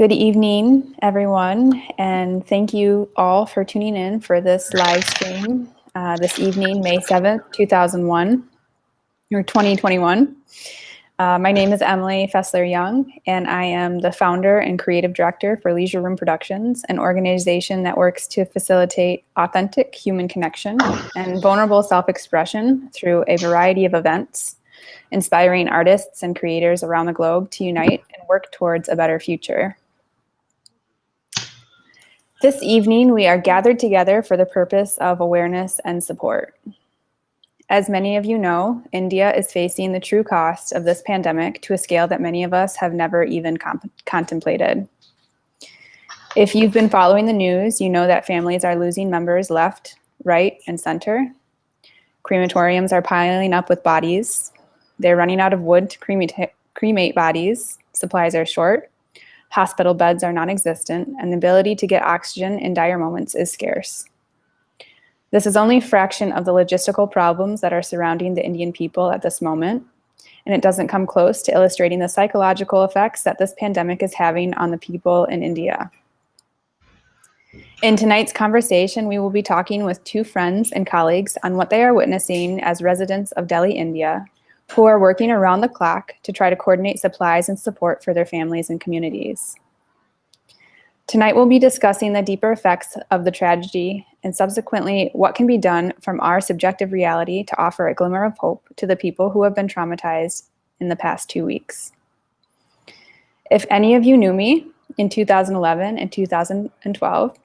Good evening, everyone, and thank you all for tuning in for this live stream this evening, May 7th, 2021. My name is Emily Fessler-Young, and I am the founder and creative director for Leisure Room Productions, an organization that works to facilitate authentic human connection and vulnerable self-expression through a variety of events, inspiring artists and creators around the globe to unite and work towards a better future. This evening, we are gathered together for the purpose of awareness and support. As many of you know, India is facing the true cost of this pandemic to a scale that many of us have never even contemplated. If you've been following the news, you know that families are losing members left, right, and center. Crematoriums are piling up with bodies. They're running out of wood to cremate bodies. Supplies are short. Hospital beds are non-existent, and the ability to get oxygen in dire moments is scarce. This is only a fraction of the logistical problems that are surrounding the Indian people at this moment, and it doesn't come close to illustrating the psychological effects that this pandemic is having on the people in India. In tonight's conversation, we will be talking with two friends and colleagues on what they are witnessing as residents of Delhi, India, who are working around the clock to try to coordinate supplies and support for their families and communities. Tonight, we'll be discussing the deeper effects of the tragedy and subsequently what can be done from our subjective reality to offer a glimmer of hope to the people who have been traumatized in the past 2 weeks. If any of you knew me in 2011 and 2012,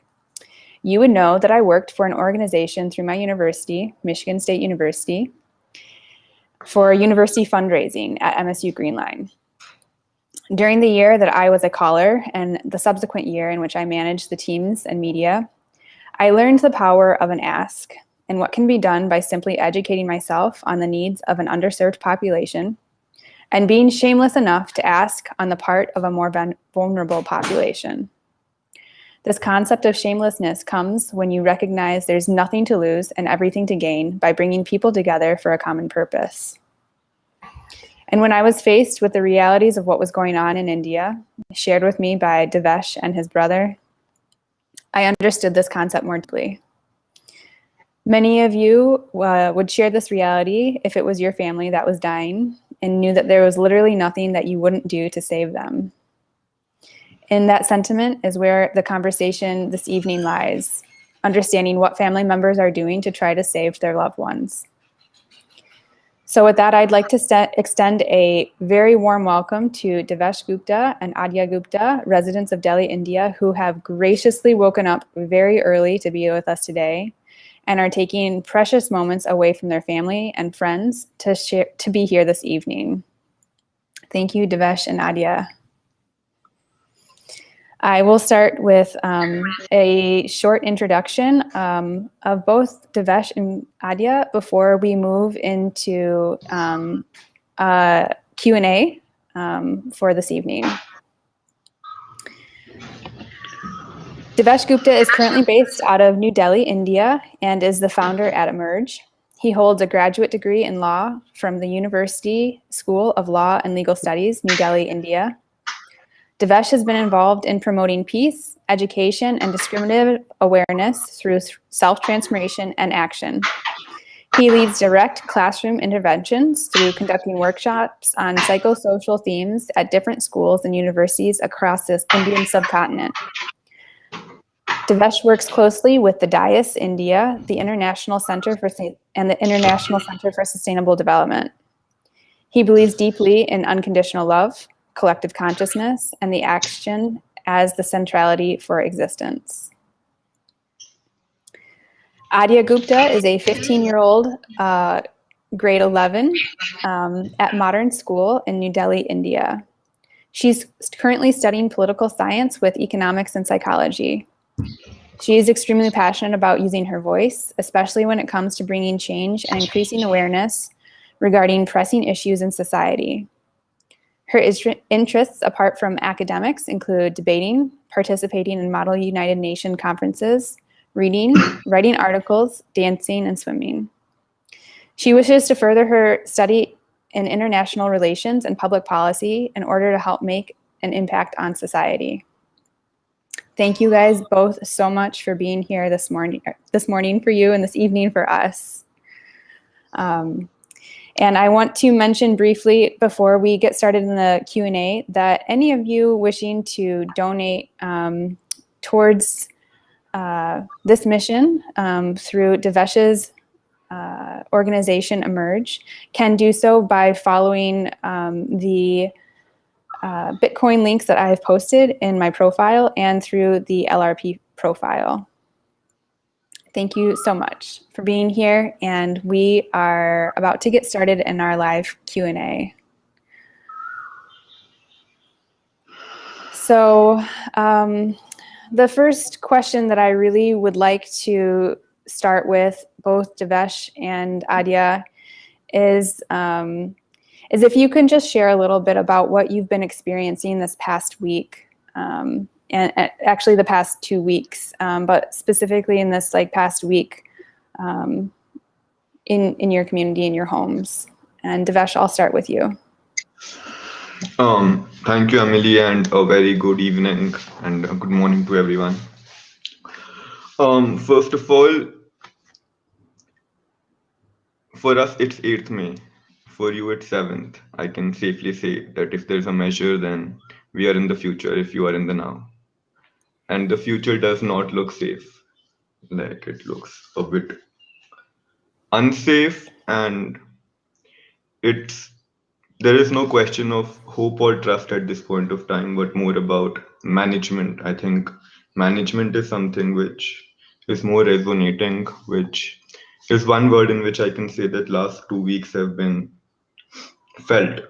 you would know that I worked for an organization through my university, Michigan State University, for university fundraising at MSU Greenline. During the year that I was a caller and the subsequent year in which I managed the teams and media, I learned the power of an ask and what can be done by simply educating myself on the needs of an underserved population and being shameless enough to ask on the part of a more vulnerable population. This concept of shamelessness comes when you recognize there's nothing to lose and everything to gain by bringing people together for a common purpose. And when I was faced with the realities of what was going on in India, shared with me by Devesh and his brother, I understood this concept more deeply. Many of you would share this reality if it was your family that was dying and knew that there was literally nothing that you wouldn't do to save them. In that sentiment is where the conversation this evening lies, understanding what family members are doing to try to save their loved ones. So with that, I'd like to extend a very warm welcome to Devesh Gupta and Adya Gupta, residents of Delhi, India, who have graciously woken up very early to be with us today and are taking precious moments away from their family and friends to be here this evening. Thank you, Devesh and Adya. I will start with a short introduction of both Devesh and Adya before we move into Q&A for this evening. Devesh Gupta is currently based out of New Delhi, India, and is the founder at Emerge. He holds a graduate degree in law from the University School of Law and Legal Studies, New Delhi, India. Devesh has been involved in promoting peace, education, and discriminative awareness through self-transformation and action. He leads direct classroom interventions through conducting workshops on psychosocial themes at different schools and universities across this Indian subcontinent. Devesh works closely with the DIAS India, the International Center for Sustainable Development. He believes deeply in unconditional love, collective consciousness, and the action as the centrality for existence. Adya Gupta is a 15-year-old grade 11 at Modern School in New Delhi, India. She's currently studying political science with economics and psychology. She is extremely passionate about using her voice, especially when it comes to bringing change and increasing awareness regarding pressing issues in society. Her interests, apart from academics, include debating, participating in Model United Nations conferences, reading, writing articles, dancing, and swimming. She wishes to further her study in international relations and public policy in order to help make an impact on society. Thank you guys both so much for being here this morning for you and this evening for us. And I want to mention briefly before we get started in the Q&A that any of you wishing to donate towards this mission through Devesh's organization Emerge can do so by following the Bitcoin links that I have posted in my profile and through the LRP profile. Thank you so much for being here, and we are about to get started in our live Q&A. So the first question that I really would like to start with both Devesh and Adya is if you can just share a little bit about what you've been experiencing this past week, and actually the past 2 weeks, but specifically in this past week in your community, in your homes. And Devesh, I'll start with you. Thank you, Emily, and a very good evening and a good morning to everyone. First of all, for us, it's 8th May. For you, it's 7th. I can safely say that if there's a measure, then we are in the future if you are in the now. And the future does not look safe. Like, it looks a bit unsafe, and there is no question of hope or trust at this point of time, but more about management. I think management is something which is more resonating, which is one word in which I can say that last 2 weeks have been felt,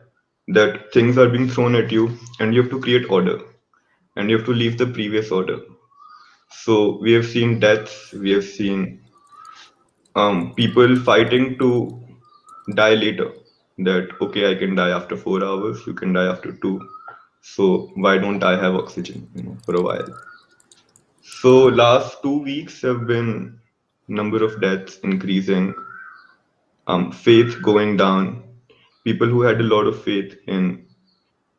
that things are being thrown at you and you have to create order and you have to leave the previous order. So we have seen deaths, we have seen people fighting to die later. That, okay, I can die after 4 hours, you can die after 2. So why don't I have oxygen, for a while? So last 2 weeks have been number of deaths increasing, faith going down. People who had a lot of faith in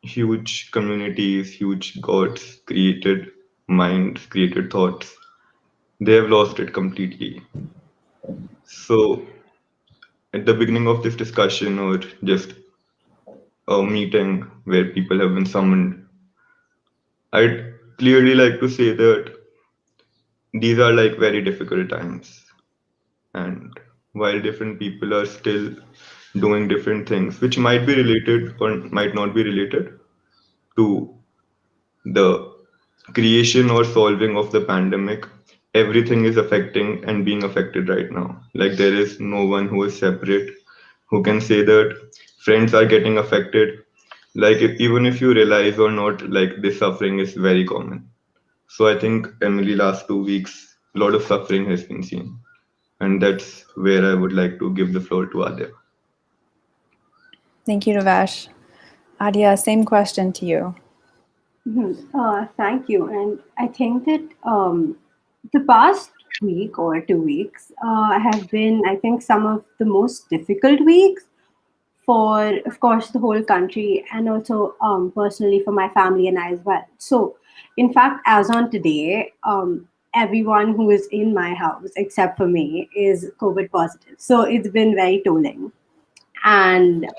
huge communities, huge gods, created minds, created thoughts, they have lost it completely. So at the beginning of this discussion, or just a meeting where people have been summoned, I'd clearly like to say that these are very difficult times. And while different people are still doing different things, which might be related or might not be related to the creation or solving of the pandemic, everything is affecting and being affected right now. There is no one who is separate, who can say that friends are getting affected. Even if you realize or not, this suffering is very common. So I think, Emily, last 2 weeks, a lot of suffering has been seen. And that's where I would like to give the floor to Adya. Thank you, Devesh. Adya, same question to you. Thank you. And I think that the past week or 2 weeks have been, I think, some of the most difficult weeks for, of course, the whole country, and also personally for my family and I as well. So, in fact, as on today, everyone who is in my house, except for me, is COVID positive. So it's been very tolling. And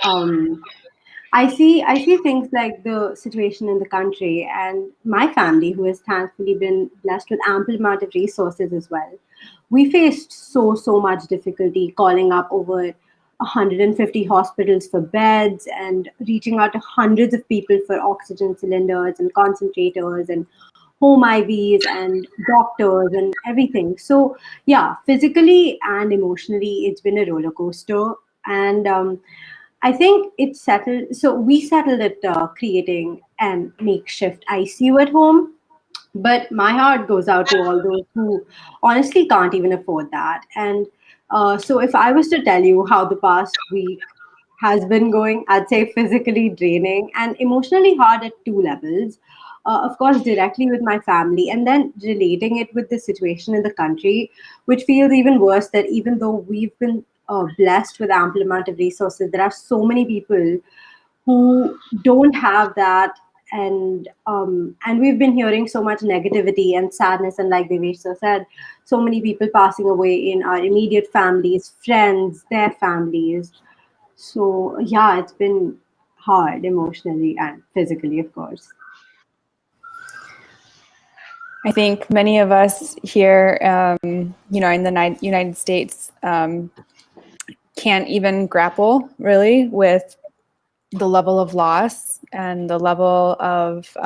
I see things like the situation in the country and my family, who has thankfully been blessed with ample amount of resources as well. We faced so much difficulty calling up over 150 hospitals for beds and reaching out to hundreds of people for oxygen cylinders and concentrators and home IVs and doctors and everything. So yeah, physically and emotionally, it's been a roller coaster. And I think it settled. So we settled at creating an makeshift ICU at home. But my heart goes out to all those who honestly can't even afford that. And so if I was to tell you how the past week has been going, I'd say physically draining and emotionally hard at two levels. Of course, directly with my family, and then relating it with the situation in the country, which feels even worse that even though we've been blessed with ample amount of resources, there are so many people who don't have that, and we've been hearing so much negativity and sadness, and like Devesh so said, so many people passing away in our immediate families, friends, their families. So yeah, it's been hard emotionally and physically, of course. I think many of us here, in the United States, can't even grapple really with the level of loss and the level of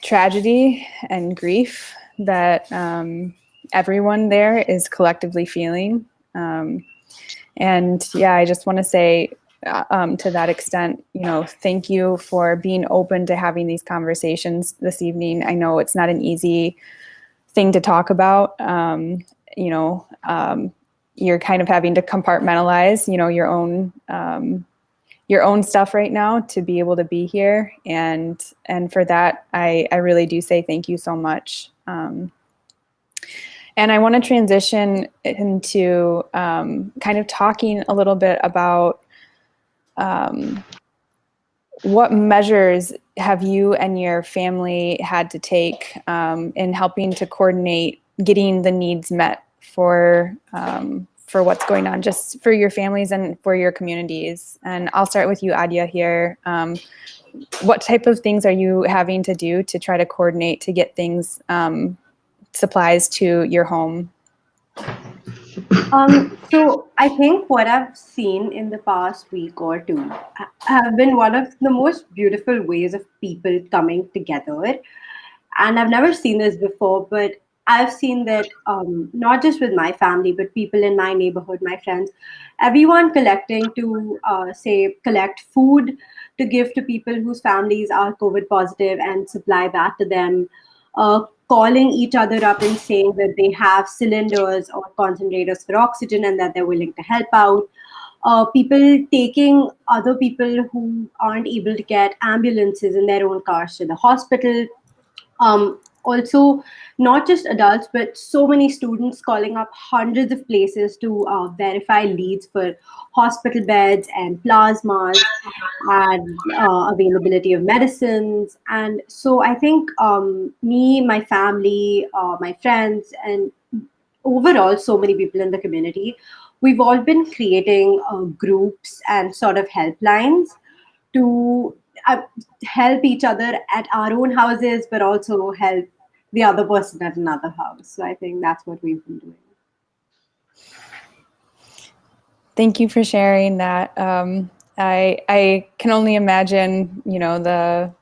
tragedy and grief that everyone there is collectively feeling. And yeah, I just want to say to that extent, thank you for being open to having these conversations this evening. I know it's not an easy thing to talk about. You know, you're kind of having to compartmentalize, your own stuff right now to be able to be here, and for that, I really do say thank you so much. And I want to transition into kind of talking a little bit about what measures have you and your family had to take in helping to coordinate getting the needs met for what's going on, just for your families and for your communities. And I'll start with you, Adya, here. What type of things are you having to do to try to coordinate to get things, supplies to your home? So I think what I've seen in the past week or two have been one of the most beautiful ways of people coming together. And I've never seen this before, but I've seen that not just with my family, but people in my neighborhood, my friends, everyone collecting to say collect food to give to people whose families are COVID positive and supply that to them. Calling each other up and saying that they have cylinders or concentrators for oxygen and that they're willing to help out. People taking other people who aren't able to get ambulances in their own cars to the hospital. Also, not just adults, but so many students calling up hundreds of places to verify leads for hospital beds and plasmas and availability of medicines. And so I think me, my family, my friends, and overall so many people in the community, we've all been creating groups and sort of helplines to uh, help each other at our own houses, but also help the other person at another house. So I think that's what we've been doing. Thank you for sharing that. I can only imagine, the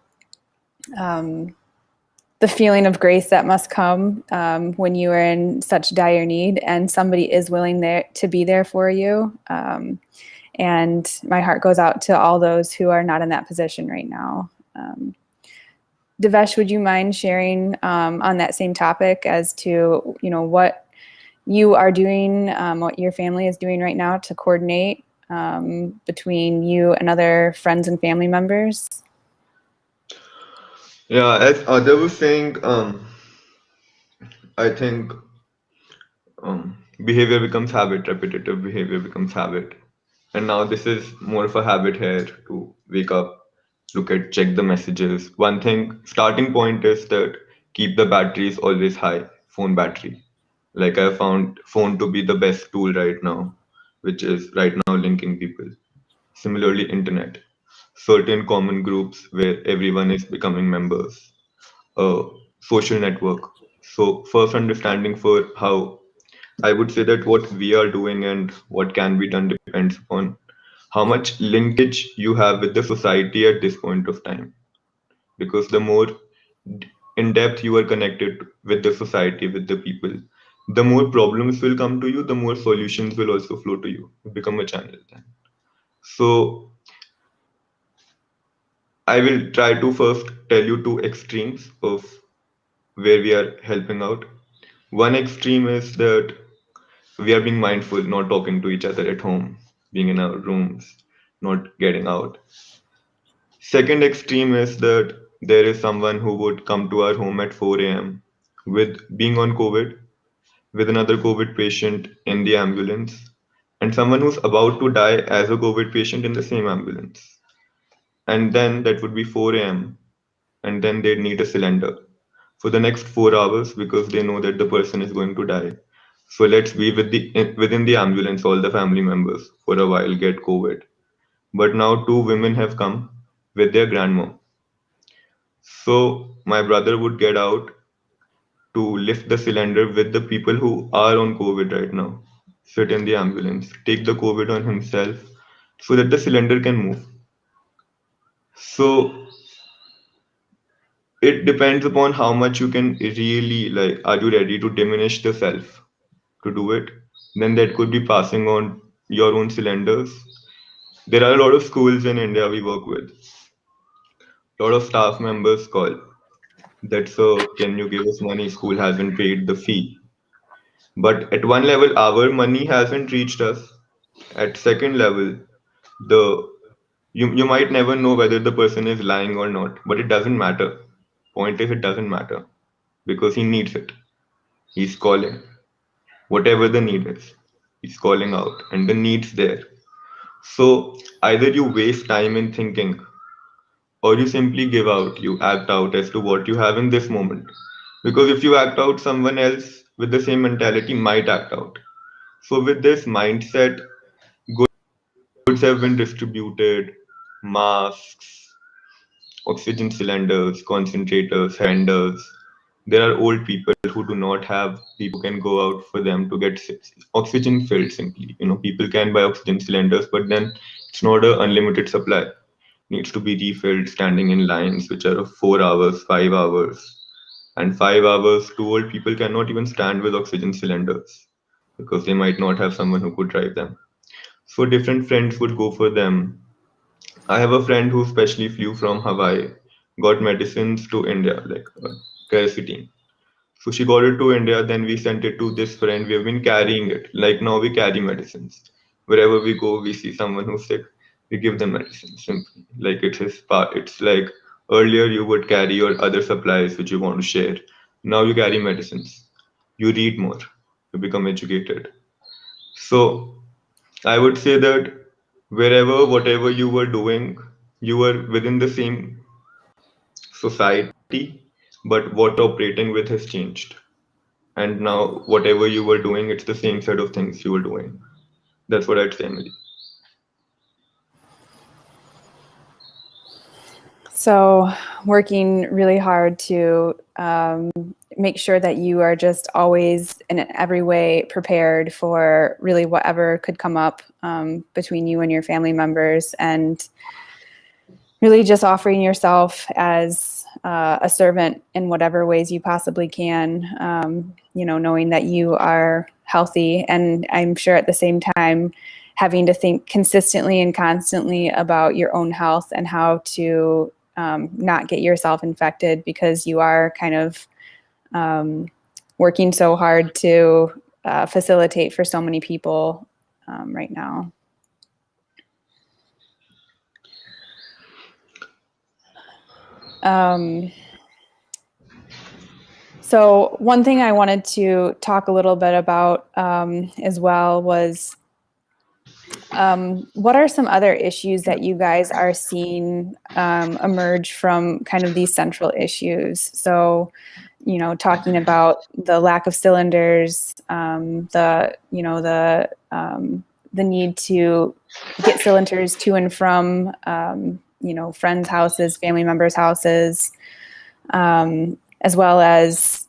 feeling of grace that must come when you are in such dire need and somebody is willing there to be there for you. And my heart goes out to all those who are not in that position right now. Devesh, would you mind sharing on that same topic as to, what you are doing, what your family is doing right now to coordinate between you and other friends and family members? Yeah, as Adya was saying, I think behavior becomes habit, repetitive behavior becomes habit. And now this is more of a habit here to wake up, look at, check the messages. One thing, starting point is that keep the batteries always high, phone battery. Like I found phone to be the best tool right now, which is right now linking people. Similarly, internet, certain common groups where everyone is becoming members, a social network. So first understanding for how I would say that what we are doing and what can be done depends upon how much linkage you have with the society at this point of time. Because the more in depth you are connected with the society, with the people, the more problems will come to you, the more solutions will also flow to you. You become a channel then. So I will try to first tell you two extremes of where we are helping out. One extreme is that we are being mindful, not talking to each other at home, being in our rooms, not getting out. Second extreme is that there is someone who would come to our home at 4 a.m. with being on COVID, with another COVID patient in the ambulance, and someone who's about to die as a COVID patient in the same ambulance. And then that would be 4 a.m. And then they'd need a cylinder for the next 4 hours because they know that the person is going to die. So let's be within the ambulance, all the family members for a while get COVID. But now two women have come with their grandma. So my brother would get out to lift the cylinder with the people who are on COVID right now, sit in the ambulance, take the COVID on himself so that the cylinder can move. So it depends upon how much you can really like, are you ready to diminish the self to do it? Then that could be passing on your own cylinders. There are a lot of schools in India we work with. A lot of staff members call that, so can you give us money? School hasn't paid the fee. But at one level, our money hasn't reached us. At second level, the you might never know whether the person is lying or not, but it doesn't matter. Point is, it doesn't matter because he needs it. He's calling, whatever the need is. He's calling out, and the need's there. So either you waste time in thinking, or you simply give out. You act out as to what you have in this moment. Because if you act out, someone else with the same mentality might act out. So with this mindset, goods have been distributed, masks, oxygen cylinders, concentrators, vendors. There are old people who do not have people who can go out for them to get oxygen filled simply. People can buy oxygen cylinders, but then it's not an unlimited supply. Needs to be refilled standing in lines which are of 4 hours, 5 hours. And 5 hours, two old people cannot even stand with oxygen cylinders because they might not have someone who could drive them. So different friends would go for them. I have a friend who specially flew from Hawaii, got medicines to India, like quercetin. So she got it to India, then we sent it to this friend. We have been carrying it. Like now we carry medicines. Wherever we go, we see someone who's sick, we give them medicine simply. Like it's his part. It's like earlier you would carry your other supplies which you want to share. Now you carry medicines. You read more. You become educated. So I would say that wherever, whatever you were doing, you were within the same society, but what operating with has changed. And now, whatever you were doing, it's the same set of things you were doing. That's what I'd say, Emily. So, working really hard to make sure that you are just always in every way prepared for really whatever could come up between you and your family members, and really just offering yourself as a servant in whatever ways you possibly can, knowing that you are healthy. And I'm sure at the same time, having to think consistently and constantly about your own health and how to not get yourself infected, because you are kind of working so hard to facilitate for so many people right now. So one thing I wanted to talk a little bit about as well was what are some other issues that you guys are seeing emerge from kind of these central issues? So, talking about the lack of cylinders, the need to get cylinders to and from, friends' houses, family members' houses, as well as,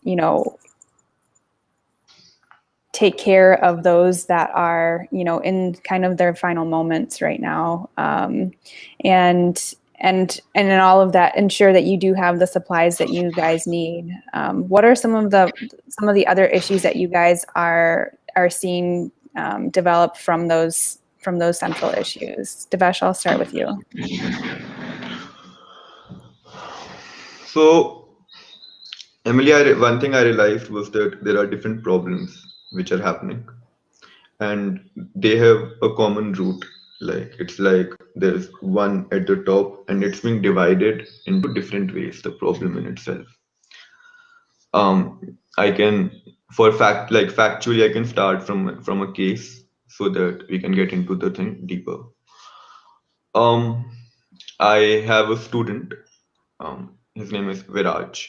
take care of those that are, in kind of their final moments right now. And in all of that, ensure that you do have the supplies that you guys need. What are some of the other issues that you guys are seeing develop from those central issues? Devesh, I'll start with you. So, Emily, one thing I realized was that there are different problems which are happening, and they have a common root. Like it's like there's one at the top, and it's being divided into different ways. The problem in itself. I can, for fact, like factually, I can start from a case. so that we can get into the thing deeper. Um, I have a student. His name is Viraj,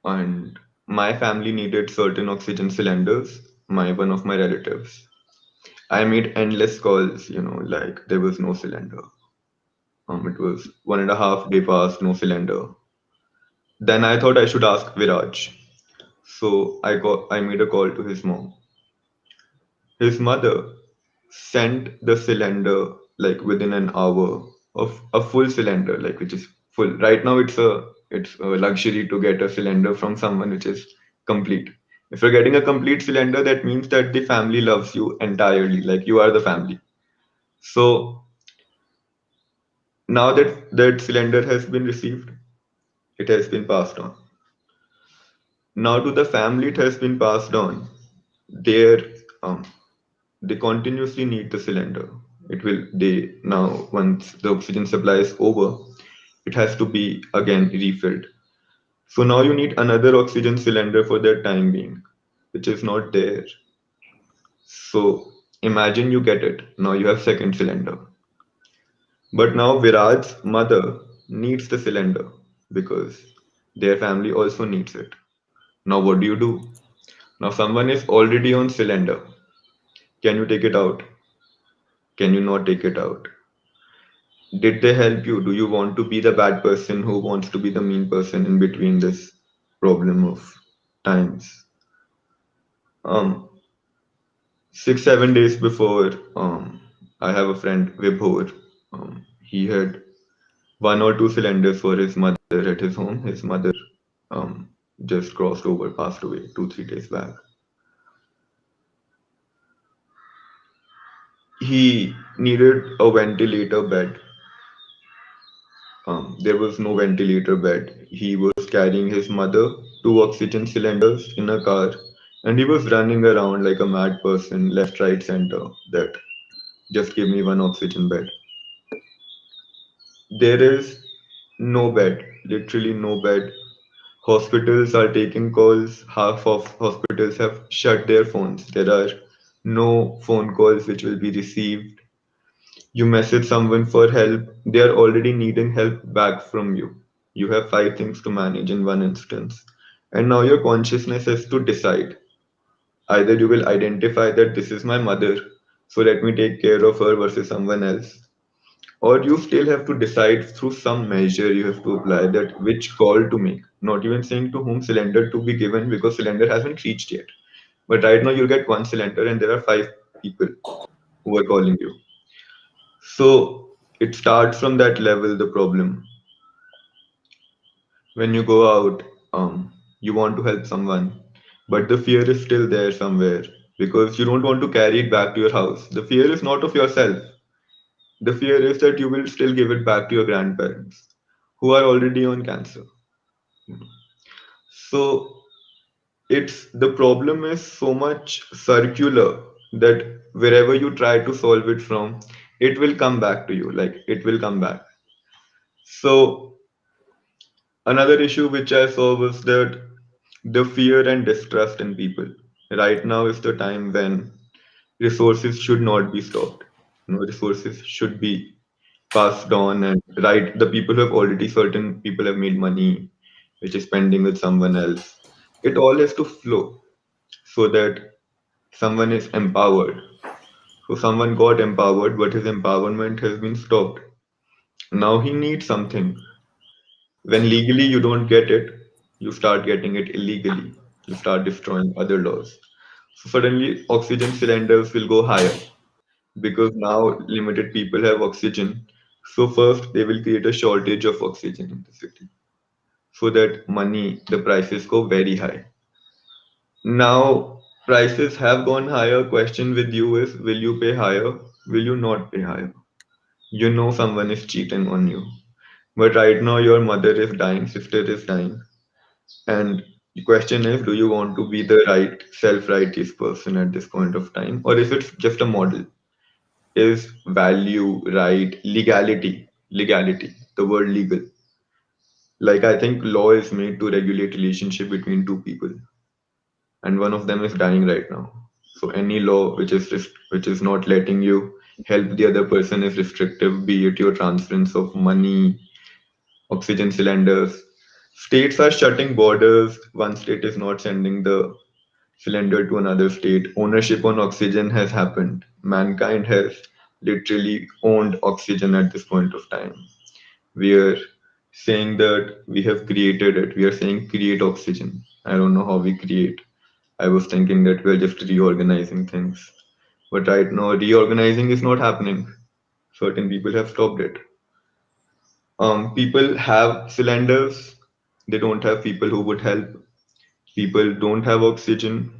and my family needed certain oxygen cylinders. My one of my relatives. I made endless calls. Like there was no cylinder. It was 1.5 day past, no cylinder. Then I thought I should ask Viraj. So I made a call to his mom. His mother sent the cylinder like within an hour of a full cylinder, like which is full. Right now it's a luxury to get a cylinder from someone which is complete. If you're getting a complete cylinder, that means that the family loves you entirely, like you are the family. So now that that cylinder has been received, it has been passed on. Now to the family it has been passed on. Their um, they continuously need the cylinder. It will they now once the oxygen supply is over, it has to be again refilled. So now you need another oxygen cylinder for that time being, which is not there. So imagine you get it. Now you have second cylinder. But now Viraj's mother needs the cylinder because their family also needs it. Now what do you do? Now someone is already on cylinder. Can you take it out? Can you not take it out? Did they help you? Do you want to be the bad person who wants to be the mean person in between this problem of times? Um, 6, 7 days before, I have a friend Vibhor. He had one or two cylinders for his mother at his home. His mother um, just crossed over, passed away 2, 3 days back. He needed a ventilator bed. There was no ventilator bed. He was carrying his mother, two oxygen cylinders in a car, and he was running around like a mad person, left, right, center, that just give me one oxygen bed. There is no bed, literally no bed. Hospitals are taking calls. Half of hospitals have shut their phones. There are no phone calls which will be received. You message someone for help, they are already needing help back from you. You have five things to manage in one instance. And now your consciousness has to decide. Either you will identify that this is my mother, so let me take care of her versus someone else. Or you still have to decide through some measure you have to apply that which call to make. Not even saying to whom cylinder to be given because cylinder hasn't reached yet. But right now you get one cylinder and there are five people who are calling you. So it starts from that level, the problem. When you go out, you want to help someone, but the fear is still there somewhere because you don't want to carry it back to your house. The fear is not of yourself. The fear is that you will still give it back to your grandparents who are already on cancer. So it's the problem is so much circular that wherever you try to solve it from, it will come back to you. Like it will come back. So another issue which I saw was that the fear and distrust in people. Right now is the time when resources should not be stopped. Resources should be passed on, and right, the people who have already certain people have made money, which is pending with someone else. It all has to flow so that someone is empowered. So someone got empowered, but his empowerment has been stopped. Now he needs something. When legally you don't get it, you start getting it illegally. You start destroying other laws. So suddenly oxygen cylinders will go higher because now limited people have oxygen. So first they will create a shortage of oxygen in the city. So that money, the prices go very high. Now prices have gone higher. Question with you is will you pay higher? Will you not pay higher? You know someone is cheating on you. But right now your mother is dying, sister is dying. And the question is, do you want to be the right, self-righteous person at this point of time, or is it just a model? Is value, right, legality, the word legal. Like I think law is made to regulate relationship between two people, and one of them is dying right now. So any law which is not letting you help the other person is restrictive, be it your transference of money, oxygen cylinders. States are shutting borders. One state is not sending the cylinder to another state. Ownership on oxygen has happened. Mankind has literally owned oxygen at this point of time. We are saying that we have created it. We are saying create oxygen. I don't know how we create. I was thinking that we're just reorganizing things. But right now, reorganizing is not happening. Certain people have stopped it. People have cylinders. They don't have people who would help. People don't have oxygen.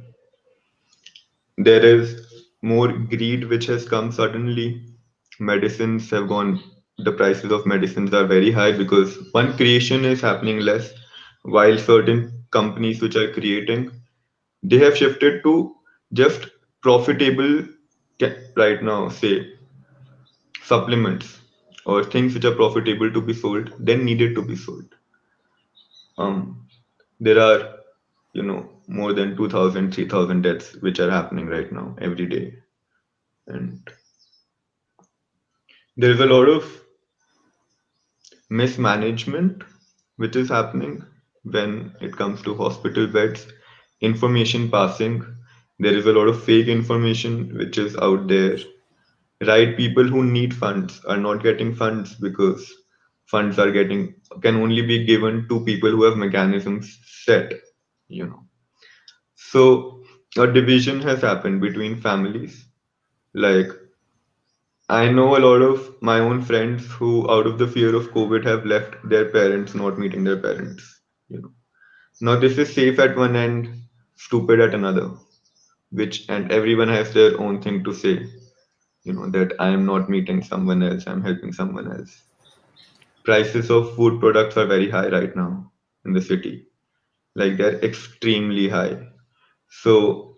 There is more greed which has come suddenly. Medicines have gone, the prices of medicines are very high because one, creation is happening less, while certain companies which are creating, they have shifted to just profitable right now, say supplements or things which are profitable to be sold, then needed to be sold. Um, there are, more than 2,000, 3,000 deaths which are happening right now every day. And there is a lot of mismanagement which is happening when it comes to hospital beds, information passing. There is a lot of fake information which is out there. Right people who need funds are not getting funds because funds are getting can only be given to people who have mechanisms set, you know. So a division has happened between families. Like I know a lot of my own friends who, out of the fear of COVID, have left their parents, not meeting their parents. You know. Now this is safe at one end, stupid at another. Which and everyone has their own thing to say. That I am not meeting someone else, I'm helping someone else. Prices of food products are very high right now in the city. Like they're extremely high. So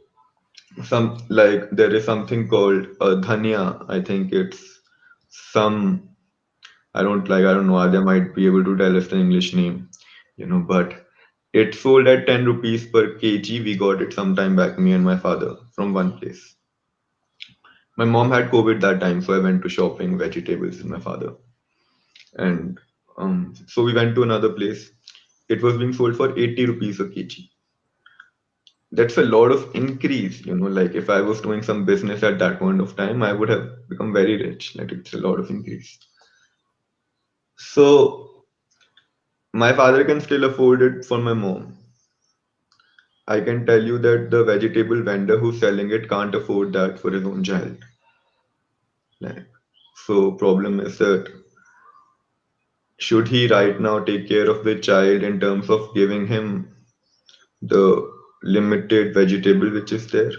some like there is something called dhania. I think it's some I don't know, they might be able to tell us the English name, but it sold at 10 rupees per kg. We got it sometime back, me and my father, from one place. My mom had COVID that time, so I went to shopping vegetables with my father. And so we went to another place. It was being sold for 80 rupees a kg. That's a lot of increase, like if I was doing some business at that point of time, I would have become very rich. Like it's a lot of increase. So my father can still afford it for my mom. I can tell you that the vegetable vendor who's selling it can't afford that for his own child. Like, so problem is that should he right now take care of the child in terms of giving him the limited vegetable which is there,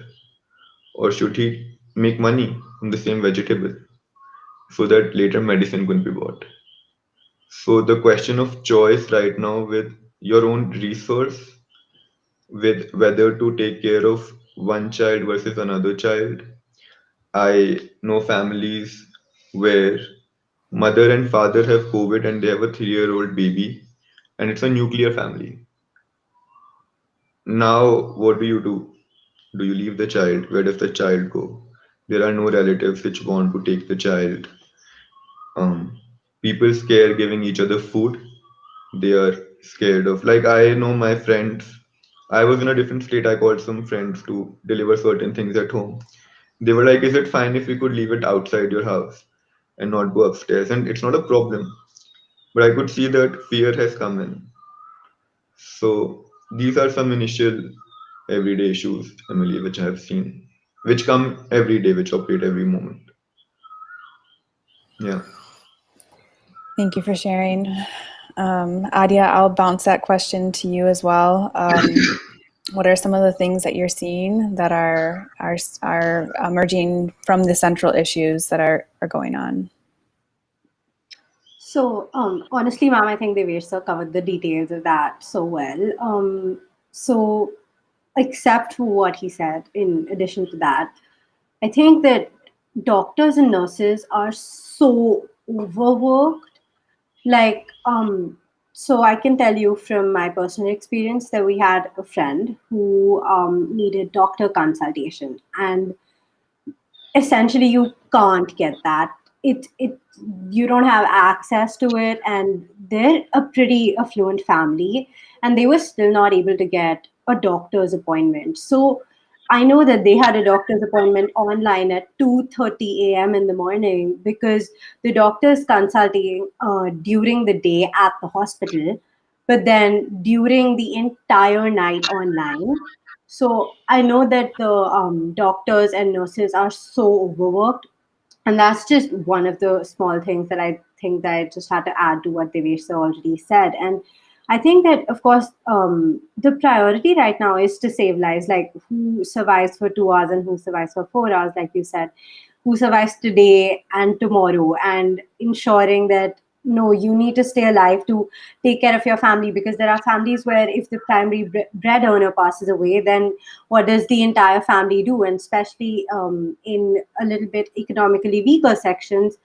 or should he make money from the same vegetable so that later medicine can be bought? So the question of choice right now with your own resource, with whether to take care of one child versus another child. I know families where mother and father have COVID and they have a 3-year-old baby, and it's a nuclear family. Now, what do you do? Do you leave the child? Where does the child go? There are no relatives which want to take the child. People scare giving each other food. They are scared of, like, I know my friends. I was in a different state. I called some friends to deliver certain things at home. They were like, is it fine if we could leave it outside your house and not go upstairs? And it's not a problem. But I could see that fear has come in. So these are some initial everyday issues, Emily, which I have seen, which come every day, which operate every moment. Yeah. Thank you for sharing. Adia, I'll bounce that question to you as well. What are some of the things that you're seeing that are emerging from the central issues that are going on? So, honestly, ma'am, I think Deveshsa covered the details of that so well. So, except for what he said, in addition to that, I think that doctors and nurses are so overworked. Like, So I can tell you from my personal experience that we had a friend who needed doctor consultation, and essentially you can't get that. It You don't have access to it, and they're a pretty affluent family, and they were still not able to get a doctor's appointment. So I know that they had a doctor's appointment online at 2:30 a.m. in the morning because the doctor is consulting during the day at the hospital, but then during the entire night online. So I know that the doctors and nurses are so overworked, and that's just one of the small things that I think that I just had to add to what Devesh already said. And I think that, of course, the priority right now is to save lives. Like, who survives for 2 hours and who survives for 4 hours, like you said, who survives today and tomorrow, and ensuring that no, you need to stay alive to take care of your family, because there are families where if the primary bread earner passes away, then what does the entire family do? And especially in a little bit economically weaker sections,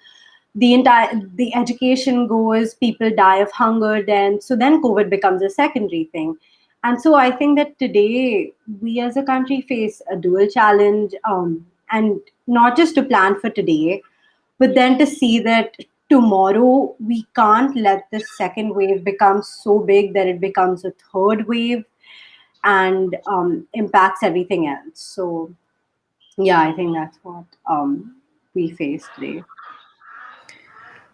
the education goes, people die of hunger, then COVID becomes a secondary thing. And so I think that today we as a country face a dual challenge, and not just to plan for today, but then to see that tomorrow we can't let the second wave become so big that it becomes a third wave and impacts everything else. So yeah, I think that's what we face today.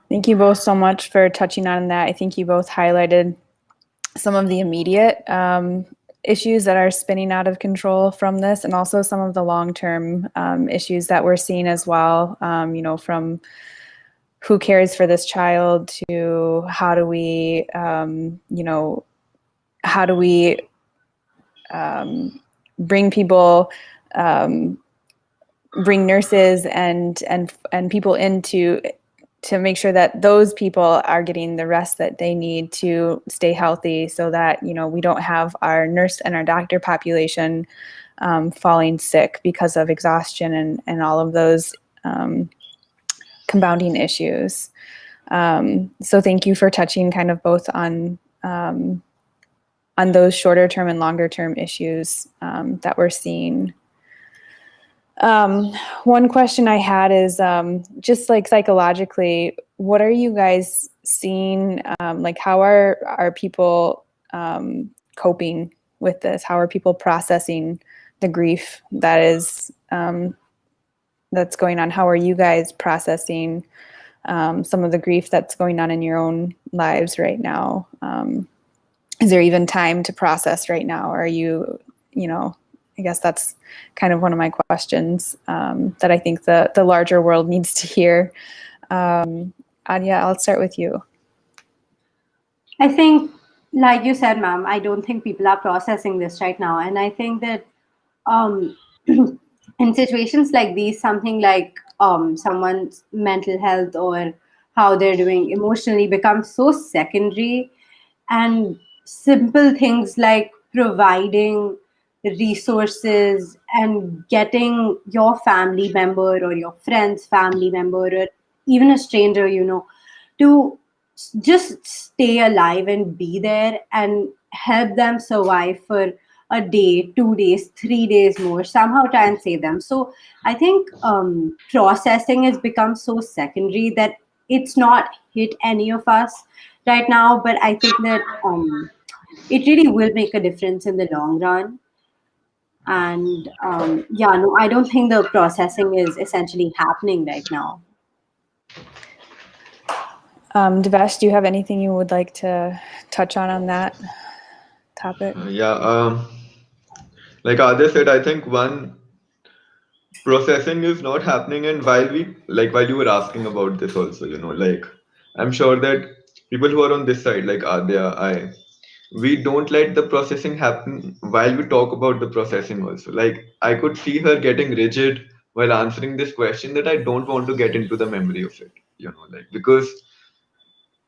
Thank you both so much for touching on that. I think you both highlighted some of the immediate issues that are spinning out of control from this, and also some of the long-term issues that we're seeing as well, from who cares for this child to how do we bring people, bring nurses and people in to make sure that those people are getting the rest that they need to stay healthy, so that we don't have our nurse and our doctor population falling sick because of exhaustion and all of those compounding issues. So thank you for touching kind of both on those shorter term and longer term issues that we're seeing. One question I had is just like psychologically, what are you guys seeing? Like, how are people coping with this? How are people processing the grief that is that's going on? How are you guys processing some of the grief that's going on in your own lives right now? Is there even time to process right now? Or are you, I guess that's kind of one of my questions that I think the larger world needs to hear. Anya, I'll start with you. I think, like you said, ma'am, I don't think people are processing this right now. And I think that in situations like these, something like someone's mental health or how they're doing emotionally becomes so secondary, and simple things like providing resources and getting your family member or your friend's family member or even a stranger, to just stay alive and be there and help them survive for a day, 2 days, 3 days more, somehow try and save them. So I think processing has become so secondary that it's not hit any of us right now. But I think that it really will make a difference in the long run. And yeah, no, I don't think the processing is essentially happening right now. Devesh, do you have anything you would like to touch on that topic? Yeah, like Adya said, I think one processing is not happening, and while you were asking about this also, like I'm sure that people who are on this side, like Adya, we don't let the processing happen while we talk about the processing also. Like I could see her getting rigid while answering this question, that I don't want to get into the memory of it, like because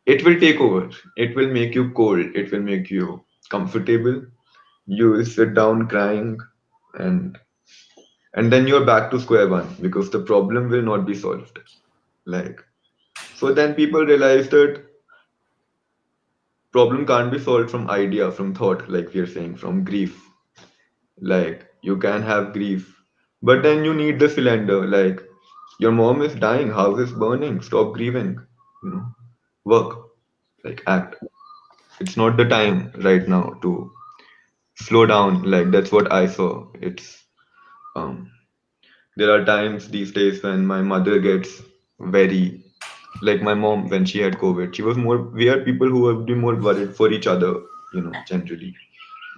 it will take over. It will make you cold. It will make you comfortable. You will sit down crying, and then you're back to square one because the problem will not be solved. Like, so then people realize that problem can't be solved from idea, from thought, like we are saying, from grief. Like you can have grief, but then you need the cylinder. Like your mom is dying, house is burning, stop grieving. You know, work, like act. It's not the time right now to slow down. Like that's what I saw. It's um there are times these days when my mother gets very, like my mom when she had COVID, she was more, we are people who have been more worried for each other, generally.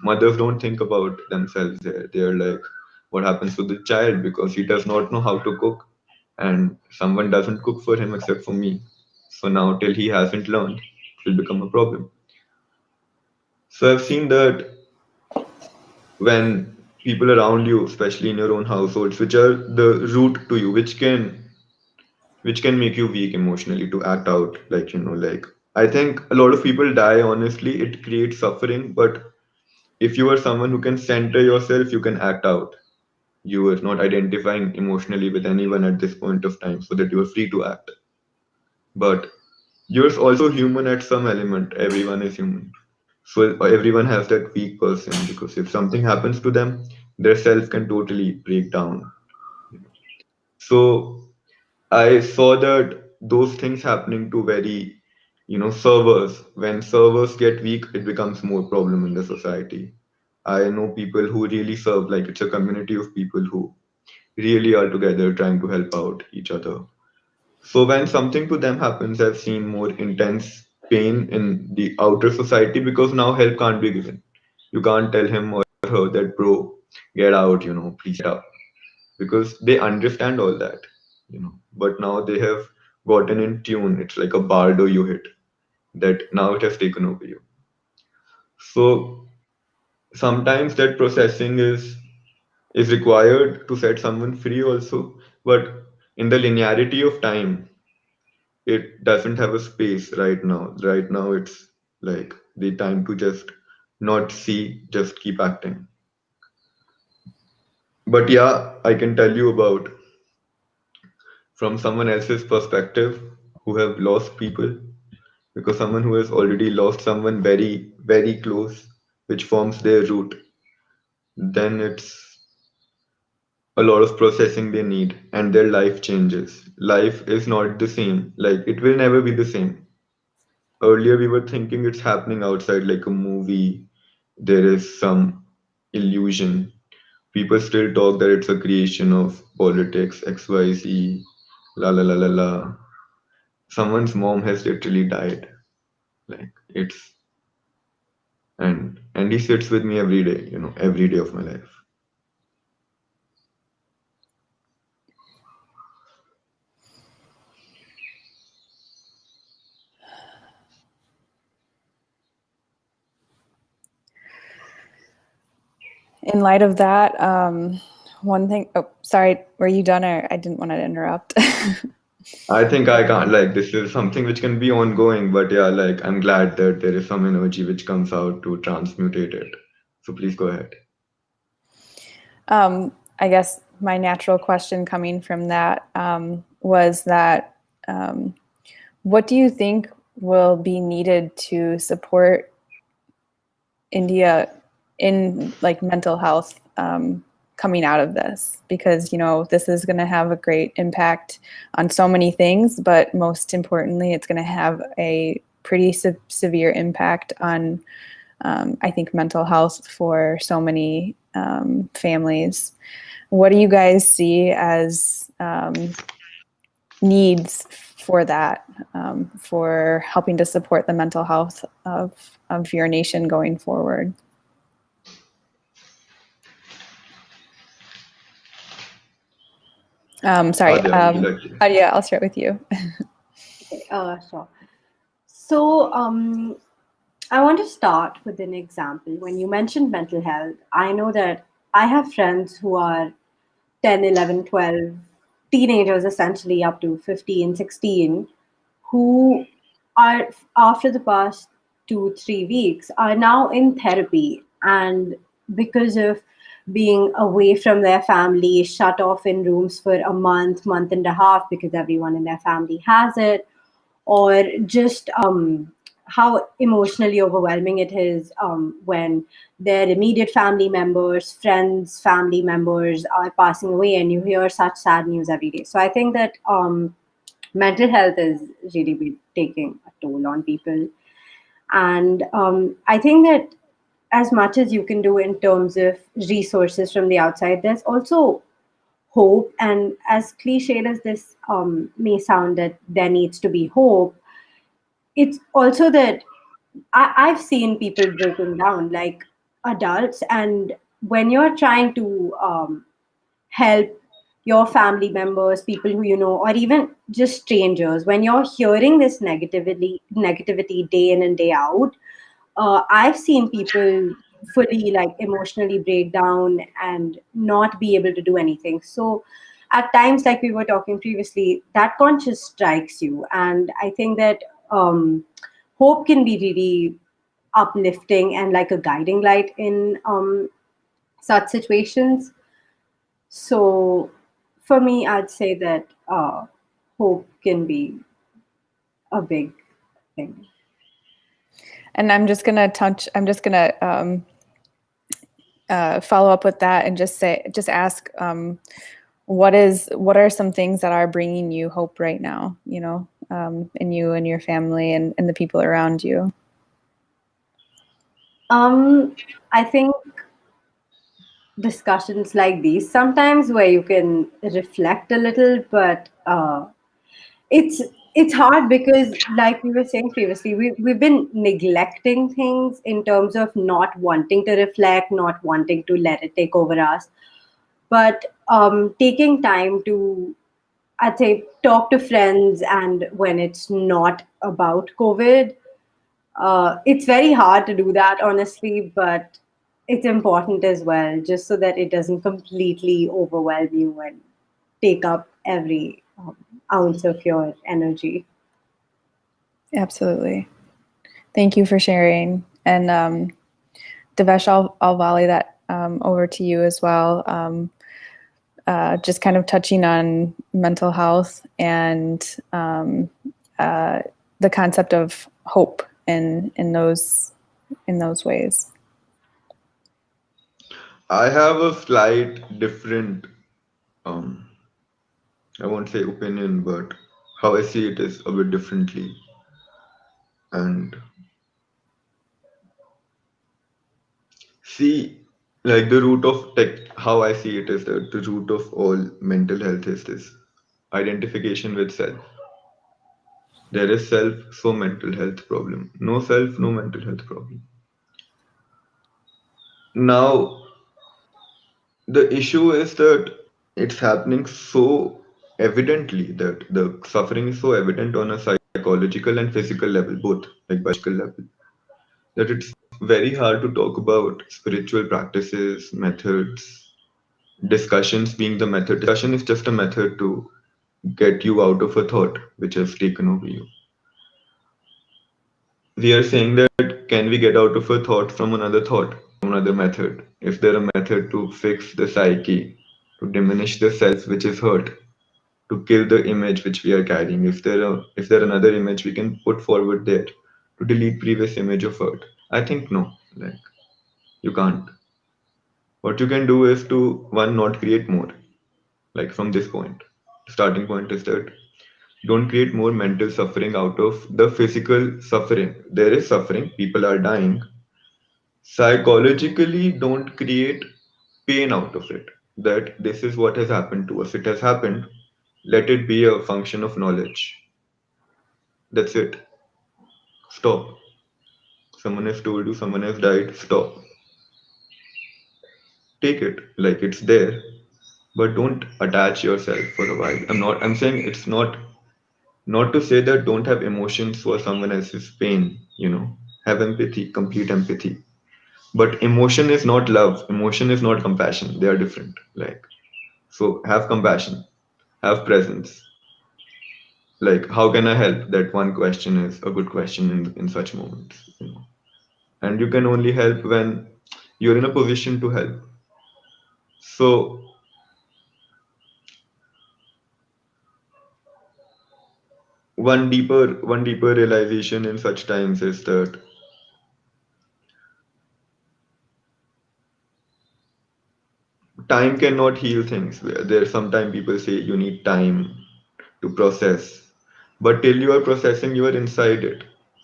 Mothers don't think about themselves there. They're like, what happens to the child because he does not know how to cook and someone doesn't cook for him except for me. So now till he hasn't learned, it will become a problem. So I've seen that when people around you, especially in your own households, which are the root to you, which can make you weak emotionally to act out, like like I think a lot of people die honestly, it creates suffering, but if you are someone who can center yourself, you can act out. You are not identifying emotionally with anyone at this point of time so that you are free to act. But you're also human at some element. Everyone is human. So everyone has that weak person because if something happens to them, their self can totally break down. So I saw that those things happening to very, servers. When servers get weak, it becomes more problem in the society. I know people who really serve, like it's a community of people who really are together trying to help out each other. So when something to them happens, I've seen more intense pain in the outer society because now help can't be given. You can't tell him or her that, bro, get out, please get up. Because they understand all that. But now they have gotten in tune. It's like a bardo you hit that now it has taken over you. So sometimes that processing is required to set someone free also, but in the linearity of time it doesn't have a space right now. Right now it's like the time to just not see, just keep acting. But yeah, I can tell you about from someone else's perspective who have lost people, because someone who has already lost someone very very close, which forms their root, then it's a lot of processing they need and their life changes. Life is not the same, like it will never be the same. Earlier we were thinking it's happening outside like a movie, there is some illusion. People still talk that it's a creation of politics, XYZ, la la la la la. Someone's mom has literally died. Like it's and he sits with me every day, every day of my life. In light of that, one thing, oh, sorry, were you done or I didn't want to interrupt? I think I can't, like, this is something which can be ongoing, but yeah, like I'm glad that there is some energy which comes out to transmutate it. So please go ahead. I guess my natural question coming from that was that what do you think will be needed to support India in like mental health coming out of this? Because this is going to have a great impact on so many things, but most importantly, it's going to have a pretty severe impact on I think mental health for so many families. What do you guys see as needs for that, for helping to support the mental health of your nation going forward? Sorry. Adya, would you like to? Yeah, I'll start with you. Sure. So, I want to start with an example. When you mentioned mental health, I know that I have friends who are 10, 11, 12, teenagers essentially up to 15, 16, who are, after the past 2, 3 weeks, are now in therapy. And because of being away from their family, shut off in rooms for a month and a half, because everyone in their family has it, or just how emotionally overwhelming it is when their immediate family members, friends, family members are passing away, and you hear such sad news every day. So I think that mental health is really taking a toll on people. And I think that as much as you can do in terms of resources from the outside, there's also hope. And as cliched as this may sound, that there needs to be hope, it's also that I've seen people breaking down, like adults, and when you're trying to help your family members, people who you know, or even just strangers, when you're hearing this negativity day in and day out, I've seen people fully like emotionally break down and not be able to do anything. So at times, like we were talking previously, that conscious strikes you. And I think that hope can be really uplifting and like a guiding light in such situations. So for me, I'd say that hope can be a big thing. And I'm just gonna follow up with that and just ask, what are some things that are bringing you hope right now, in you and your family and the people around you? I think discussions like these sometimes where you can reflect a little, but it's it's hard because like we were saying previously, we've been neglecting things in terms of not wanting to reflect, not wanting to let it take over us. But taking time to, I'd say, talk to friends, and when it's not about COVID, it's very hard to do that, honestly, but it's important as well, just so that it doesn't completely overwhelm you and take up every ounce of your energy. Absolutely. Thank you for sharing. And Devesh, I'll volley that over to you as well. Just kind of touching on mental health and the concept of hope in those ways. I have a slight different, um, I won't say opinion, but how I see it is a bit differently. And see, like the root of tech, how I see it is that the root of all mental health is this identification with self. There is self, so mental health problem. No self, no mental health problem. Now, the issue is that it's happening so evidently that the suffering is so evident on a psychological and physical level, both like biological level, that it's very hard to talk about spiritual practices, methods, discussions being the method. Discussion is just a method to get you out of a thought which has taken over you. We are saying that can we get out of a thought from another method? Is there a method to fix the psyche, to diminish the self which is hurt, to kill the image which we are carrying? Is there another image we can put forward there to delete previous image of hurt? I think no. Like you can't. What you can do is to one not create more. Like from this point, starting point is that don't create more mental suffering out of the physical suffering. There is suffering, people are dying. Psychologically, don't create pain out of it. That this is what has happened to us. It has happened. Let it be a function of knowledge. That's it. Stop. Someone has told you someone has died. Stop. Take it like it's there, but don't attach yourself for a while. I'm saying it's not to say that don't have emotions for someone else's pain, have empathy, complete empathy. But emotion is not love, emotion is not compassion. They are different. Like, so have compassion, have presence. Like, how can I help? That one question is a good question in such moments. And you can only help when you're in a position to help. So, one deeper realization in such times is that time cannot heal things. There sometimes people say you need time to process, but till you are processing you are inside it,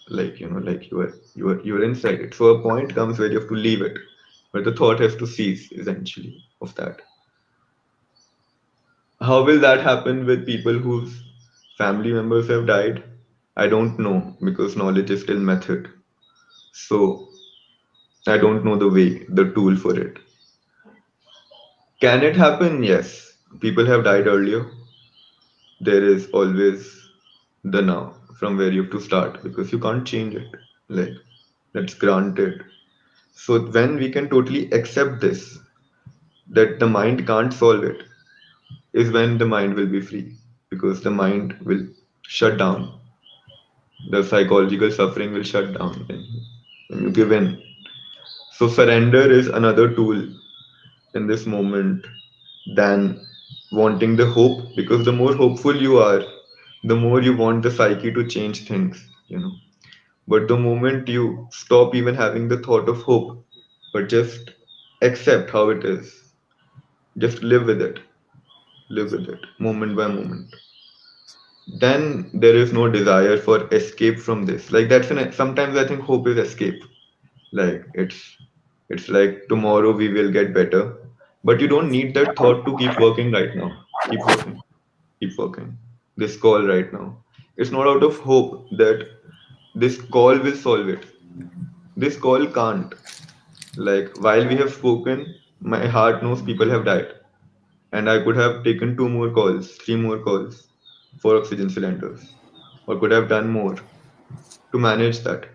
like like you are inside it. So a point comes where you have to leave it, where the thought has to cease essentially of that. How will that happen with people whose family members have died? I don't know, because knowledge is still method. So I don't know the way, the tool for it. Can it happen? Yes. People have died earlier. There is always the now from where you have to start, because you can't change it. Like, that's granted. So when we can totally accept this, that the mind can't solve it, is when the mind will be free, because the mind will shut down. The psychological suffering will shut down when you give in. So surrender is another tool in this moment than wanting the hope, because the more hopeful you are, the more you want the psyche to change things. But the moment you stop even having the thought of hope, but just accept how it is, just live with it moment by moment, then there is no desire for escape from this. Like sometimes I think hope is escape. Like it's like tomorrow we will get better, but you don't need that thought to keep working right now. Keep working, keep working. This call right now, it's not out of hope that this call will solve it. This call can't. Like, while we have spoken, my heart knows people have died, and I could have taken two more calls, three more calls for oxygen cylinders, or could have done more to manage that.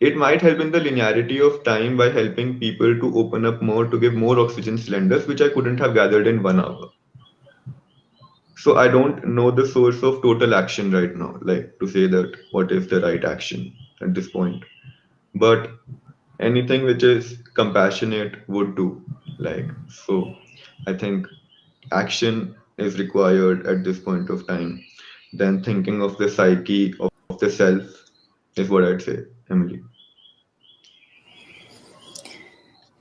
It might help in the linearity of time by helping people to open up more to give more oxygen cylinders, which I couldn't have gathered in 1 hour. So I don't know the source of total action right now, like to say that what is the right action at this point. But anything which is compassionate would do. Like, so I think action is required at this point of time. Then thinking of the psyche, of the self, is what I'd say, Emily.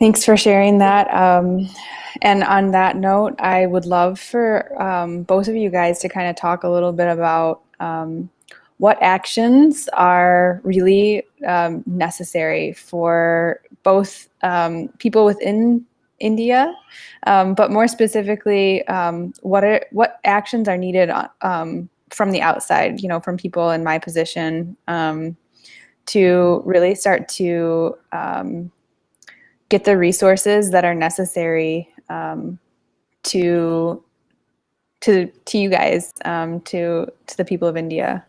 Thanks for sharing that. And on that note, I would love for both of you guys to kind of talk a little bit about what actions are really necessary for both people within India, but more specifically, what actions are needed from the outside, from people in my position, to really start to get the resources that are necessary to you guys, to the people of India.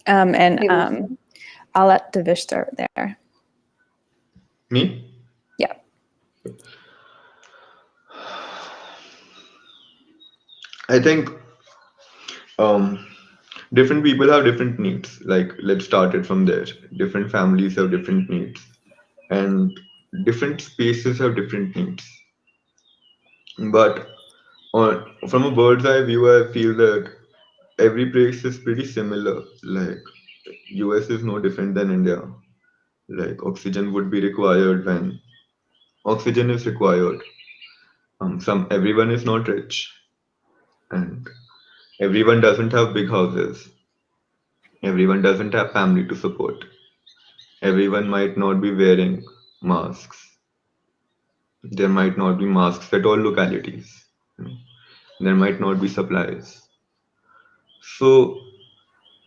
And I'll let Devish start there. Me? Yeah. I think um, different people have different needs. Like, let's start it from there. Different families have different needs, and different spaces have different needs. But from a bird's eye view, I feel that every place is pretty similar. Like, US is no different than India. Like, oxygen would be required when oxygen is required. Everyone is not rich, and everyone doesn't have big houses. Everyone doesn't have family to support. Everyone might not be wearing masks. There might not be masks at all localities. You know. There might not be supplies. So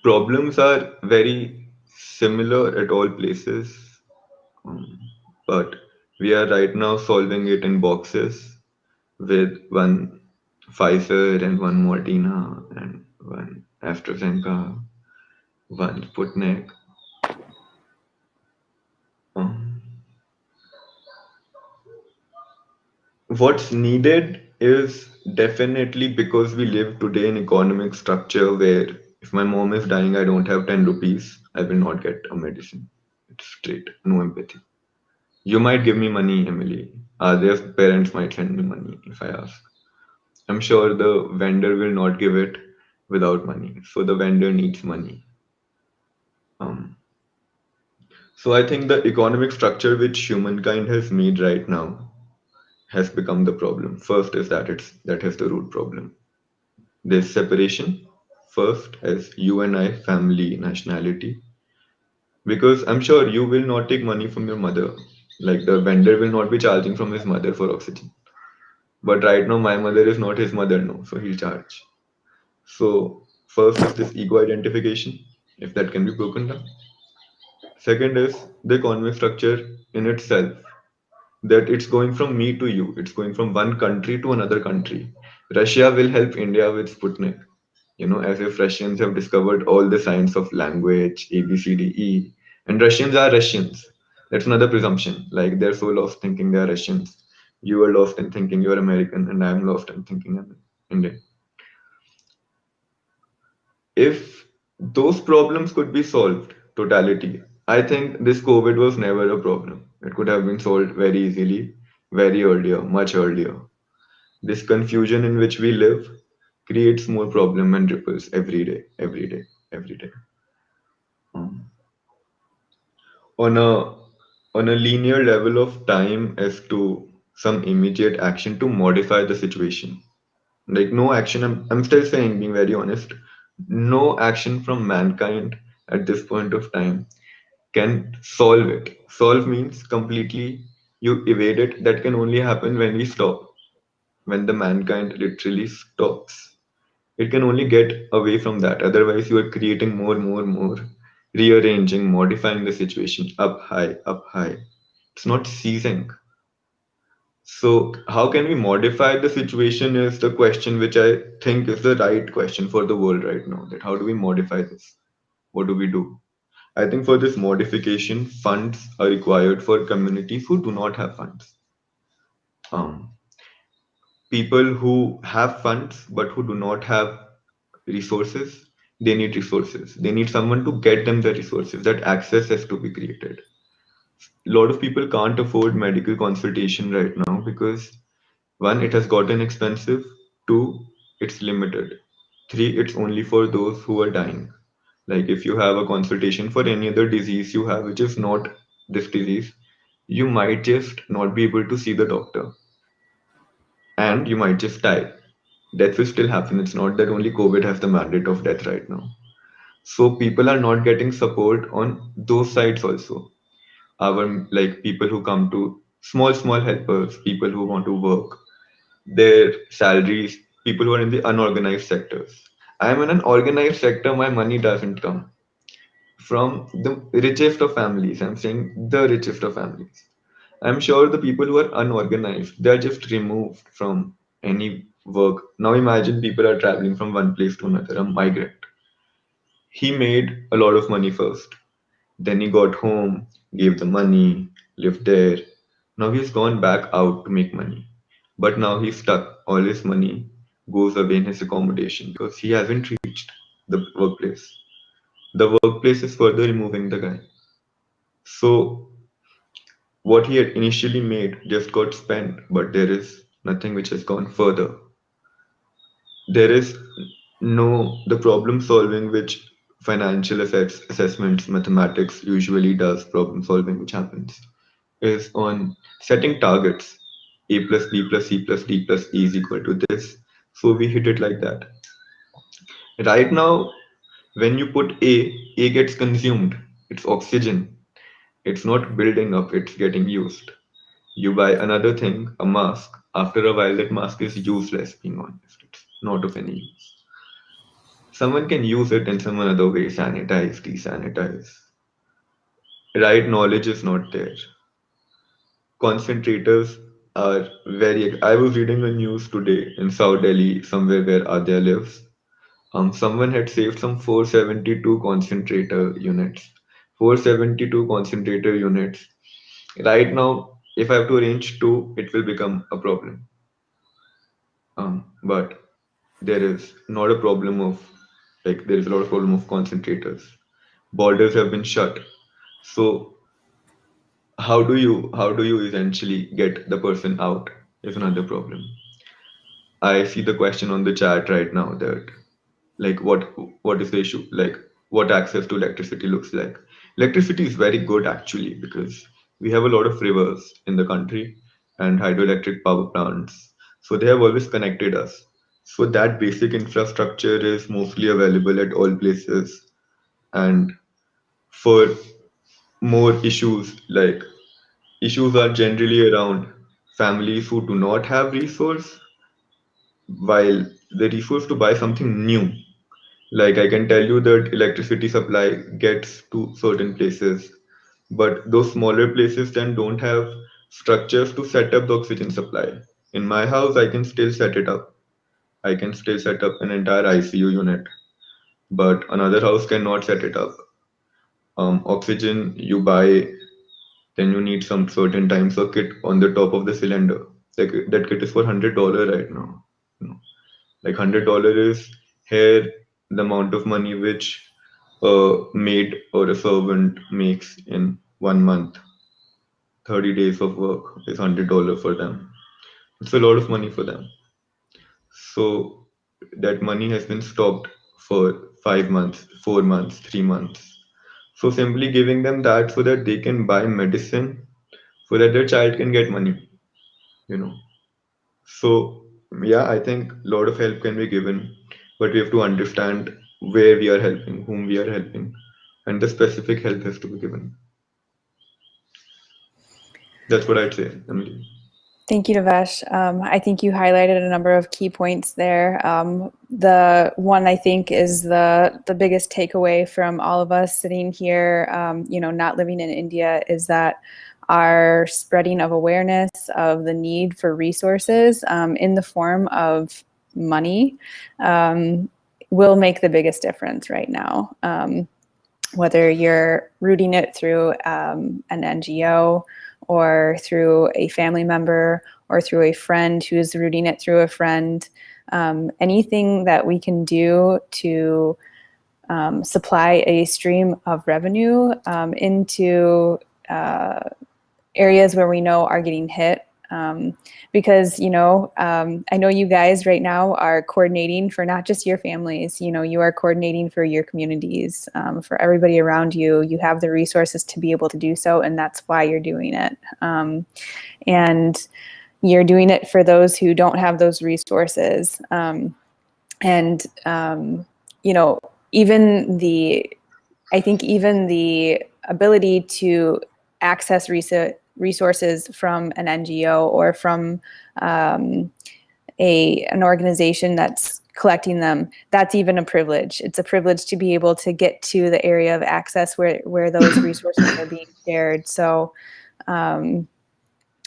problems are very similar at all places, um, but we are right now solving it in boxes with one Pfizer and one Moderna and one AstraZeneca, one Sputnik. Um, what's needed is definitely, because we live today in economic structure where if my mom is dying, I don't have 10 rupees, I will not get a medicine. It's straight, no empathy. You might give me money, Emily. Their parents might send me money if I ask. I'm sure the vendor will not give it without money. So the vendor needs money. Um, so I think the economic structure which humankind has made right now has become the problem. First is that is the root problem. There's separation. First, as you and I, family, nationality. Because I'm sure you will not take money from your mother. Like the vendor will not be charging from his mother for oxygen. But right now, my mother is not his mother, no, so he'll charge. So, first is this ego identification, if that can be broken down. Second is the economic structure in itself, that it's going from me to you, it's going from one country to another country. Russia will help India with Sputnik, as if Russians have discovered all the science of language, A, B, C, D, E. And Russians are Russians. That's another presumption. Like they're so lost thinking they're Russians. You are lost in thinking you're American, and I'm lost in thinking I'm Indian. If those problems could be solved, totality, I think this COVID was never a problem. It could have been solved very easily, very earlier, much earlier. This confusion in which we live creates more problem and ripples every day, every day, every day. Um, on a linear level of time as to some immediate action to modify the situation. Like no action, I'm still saying, being very honest, no action from mankind at this point of time can solve it. Solve means completely you evade it. That can only happen when we stop, when the mankind literally stops. It can only get away from that. Otherwise, you are creating more, more, more, rearranging, modifying the situation up high, up high. It's not ceasing. So, how can we modify the situation is the question which I think is the right question for the world right now. That how do we modify this? What do we do? I think for this modification, funds are required for communities who do not have funds. Um, People who have funds but who do not have resources, they need resources. They need someone to get them the resources. That access has to be created. A lot of people can't afford medical consultation right now because one, it has gotten expensive. Two, it's limited. Three, it's only for those who are dying. Like if you have a consultation for any other disease you have, which is not this disease, you might just not be able to see the doctor and you might just die. Death will still happen. It's not that only COVID has the mandate of death right now. So people are not getting support on those sides also. Our like people who come to small helpers, people who want to work, their salaries, people who are in the unorganized sectors. I'm in an organized sector, my money doesn't come from the richest of families. I'm saying the richest of families. I'm sure the people who are unorganized, they're just removed from any work. Now imagine people are traveling from one place to another, a migrant. He made a lot of money first. Then he got home, gave the money, lived there. Now he's gone back out to make money. But now he's stuck. All his money goes away in his accommodation because he hasn't reached the workplace. The workplace is further removing the guy. So what he had initially made just got spent, but there is nothing which has gone further. There is no the problem solving which financial effects assessments mathematics usually does problem solving which happens is on setting targets. A plus b plus c plus d plus e is equal to this, so we hit it like that. Right now when you put a gets consumed. It's oxygen. It's not building up, it's getting used. You buy another thing, a mask. After a while that mask is useless, being honest. It's not of any use. Someone can use it in some other way, sanitize, desanitize. Right knowledge is not there. Concentrators are very. I was reading the news today in South Delhi, somewhere where Adya lives. Someone had saved some 472 concentrator units. 472 concentrator units. Right now, if I have to arrange two, it will become a problem. But there is not a problem of like there is a lot of problem of concentrators. Borders have been shut. So how do you essentially get the person out is another problem. I see the question on the chat right now that like what is the issue? Like what access to electricity looks like. Electricity is very good actually because we have a lot of rivers in the country and hydroelectric power plants. So they have always connected us. So that basic infrastructure is mostly available at all places. And for more issues, like issues are generally around families who do not have resource, while the resource to buy something new. Like I can tell you that electricity supply gets to certain places, but those smaller places then don't have structures to set up the oxygen supply. In my house, I can still set it up. I can still set up an entire ICU unit, but another house cannot set it up. Oxygen you buy, then you need some certain time circuit on the top of the cylinder. Like that kit is for $100 right now. You know, like $100 is here the amount of money which a maid or a servant makes in 1 month. 30 days of work is $100 for them. It's a lot of money for them. So that money has been stopped for 5 months, 4 months, 3 months. So simply giving them that so that they can buy medicine, so that their child can get money, you know. So yeah, I think a lot of help can be given, but we have to understand where we are helping, whom we are helping, and the specific help has to be given. That's what I'd say, Emily. Thank you, Devesh. I think you highlighted a number of key points there. The one I think is the biggest takeaway from all of us sitting here, not living in India, is that our spreading of awareness of the need for resources in the form of money will make the biggest difference right now. Whether you're rooting it through an NGO, or through a family member, or through a friend who's rooting it through a friend. Anything that we can do to supply a stream of revenue into areas where we know are getting hit. Because, I know you guys right now are coordinating for not just your families, you are coordinating for your communities, for everybody around you. You have the resources to be able to do so, and that's why you're doing it. And you're doing it for those who don't have those resources. Even the ability to access resources from an NGO or from an organization that's collecting them, that's even a privilege. It's a privilege to be able to get to the area of access where those resources are being shared. So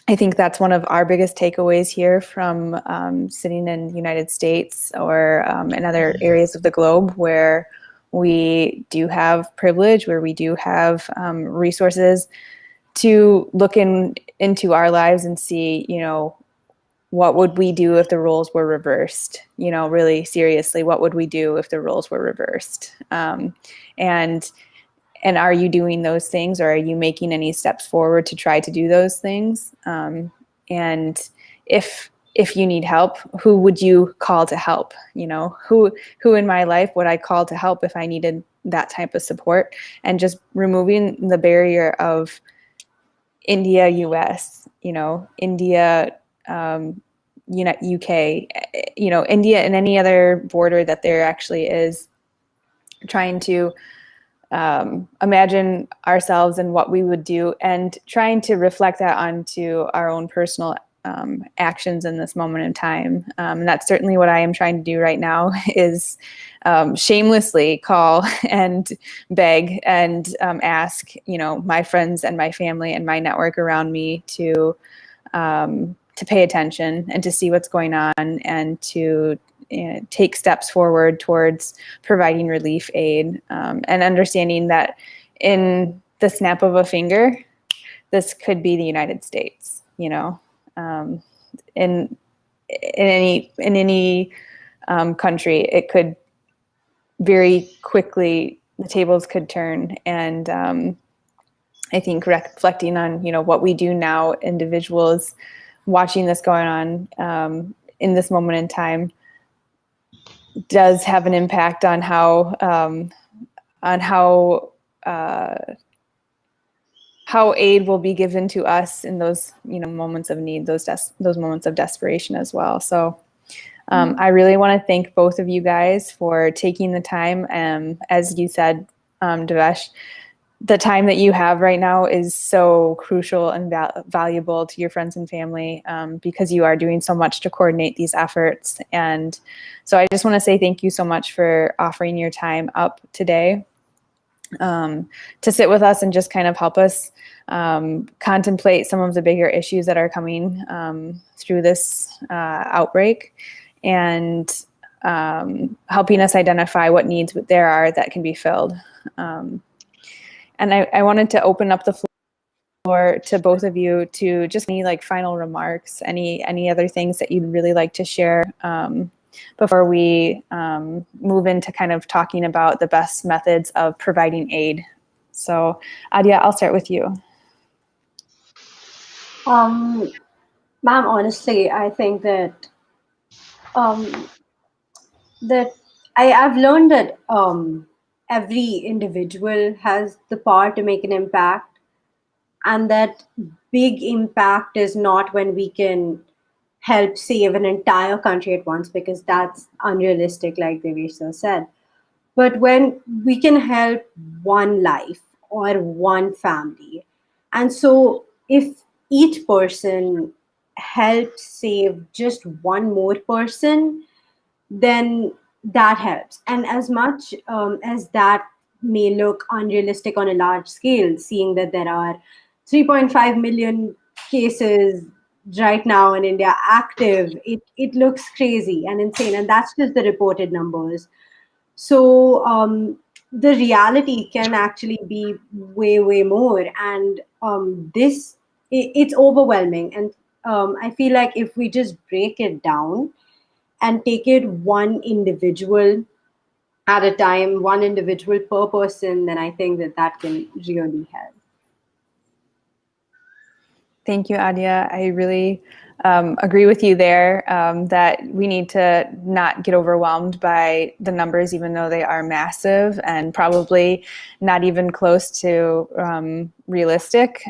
I think that's one of our biggest takeaways here from sitting in the United States or in other areas of the globe where we do have privilege, where we do have resources to look into our lives and see, what would we do if the roles were reversed? Really seriously, what would we do if the roles were reversed? And are you doing those things, or are you making any steps forward to try to do those things? And if you need help, who would you call to help? Who in my life would I call to help if I needed that type of support? And just removing the barrier of India, US, India, UK, India and any other border that there actually is, trying to imagine ourselves and what we would do, and trying to reflect that onto our own personal actions in this moment in time. And that's certainly what I am trying to do right now, is shamelessly call and beg and ask, my friends and my family and my network around me to pay attention and to see what's going on, and to take steps forward towards providing relief aid, and understanding that in the snap of a finger, this could be the United States. In any country, it could very quickly, the tables could turn. And I think reflecting on what we do now, individuals watching this going on, in this moment in time does have an impact on how aid will be given to us in those moments of need, those moments of desperation as well. So I really want to thank both of you guys for taking the time. As you said, Devesh, the time that you have right now is so crucial and valuable to your friends and family, because you are doing so much to coordinate these efforts. And so I just want to say thank you so much for offering your time up today, to sit with us and just kind of help us contemplate some of the bigger issues that are coming through this outbreak, and helping us identify what needs there are that can be filled. And I wanted to open up the floor to both of you to just any like final remarks, any other things that you'd really like to share before we move into kind of talking about the best methods of providing aid. So Adia, I'll start with you. Ma'am, honestly, I think that um, I've learned that every individual has the power to make an impact, and that big impact is not when we can help save an entire country at once, because that's unrealistic, like Devesh sir said. But when we can help one life or one family, and so if each person helps save just one more person, then that helps. And as much as that may look unrealistic on a large scale, seeing that there are 3.5 million cases right now in India active, it looks crazy and insane. And that's just the reported numbers. So the reality can actually be way, way more. And it's overwhelming. And I feel like if we just break it down and take it one individual at a time, one individual per person, then I think that can really help. Thank you, Adia. I really agree with you there, that we need to not get overwhelmed by the numbers, even though they are massive and probably not even close to realistic.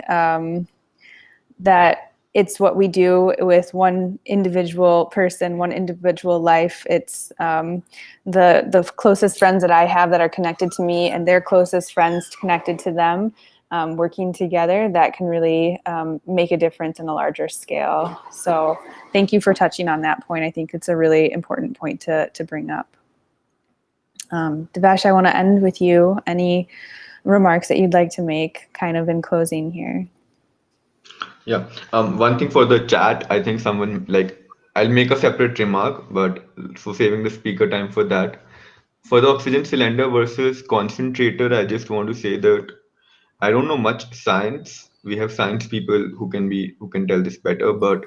That it's what we do with one individual person, one individual life. It's the closest friends that I have that are connected to me, and their closest friends connected to them, working together, that can really make a difference in a larger scale. So thank you for touching on that point. I think it's a really important point to bring up. Devesh, I want to end with you. Any remarks that you'd like to make kind of in closing here? Yeah. One thing for the chat, I think someone like I'll make a separate remark, but so saving the speaker time for that. For the oxygen cylinder versus concentrator, I just want to say that I don't know much science. We have science people who can tell this better, but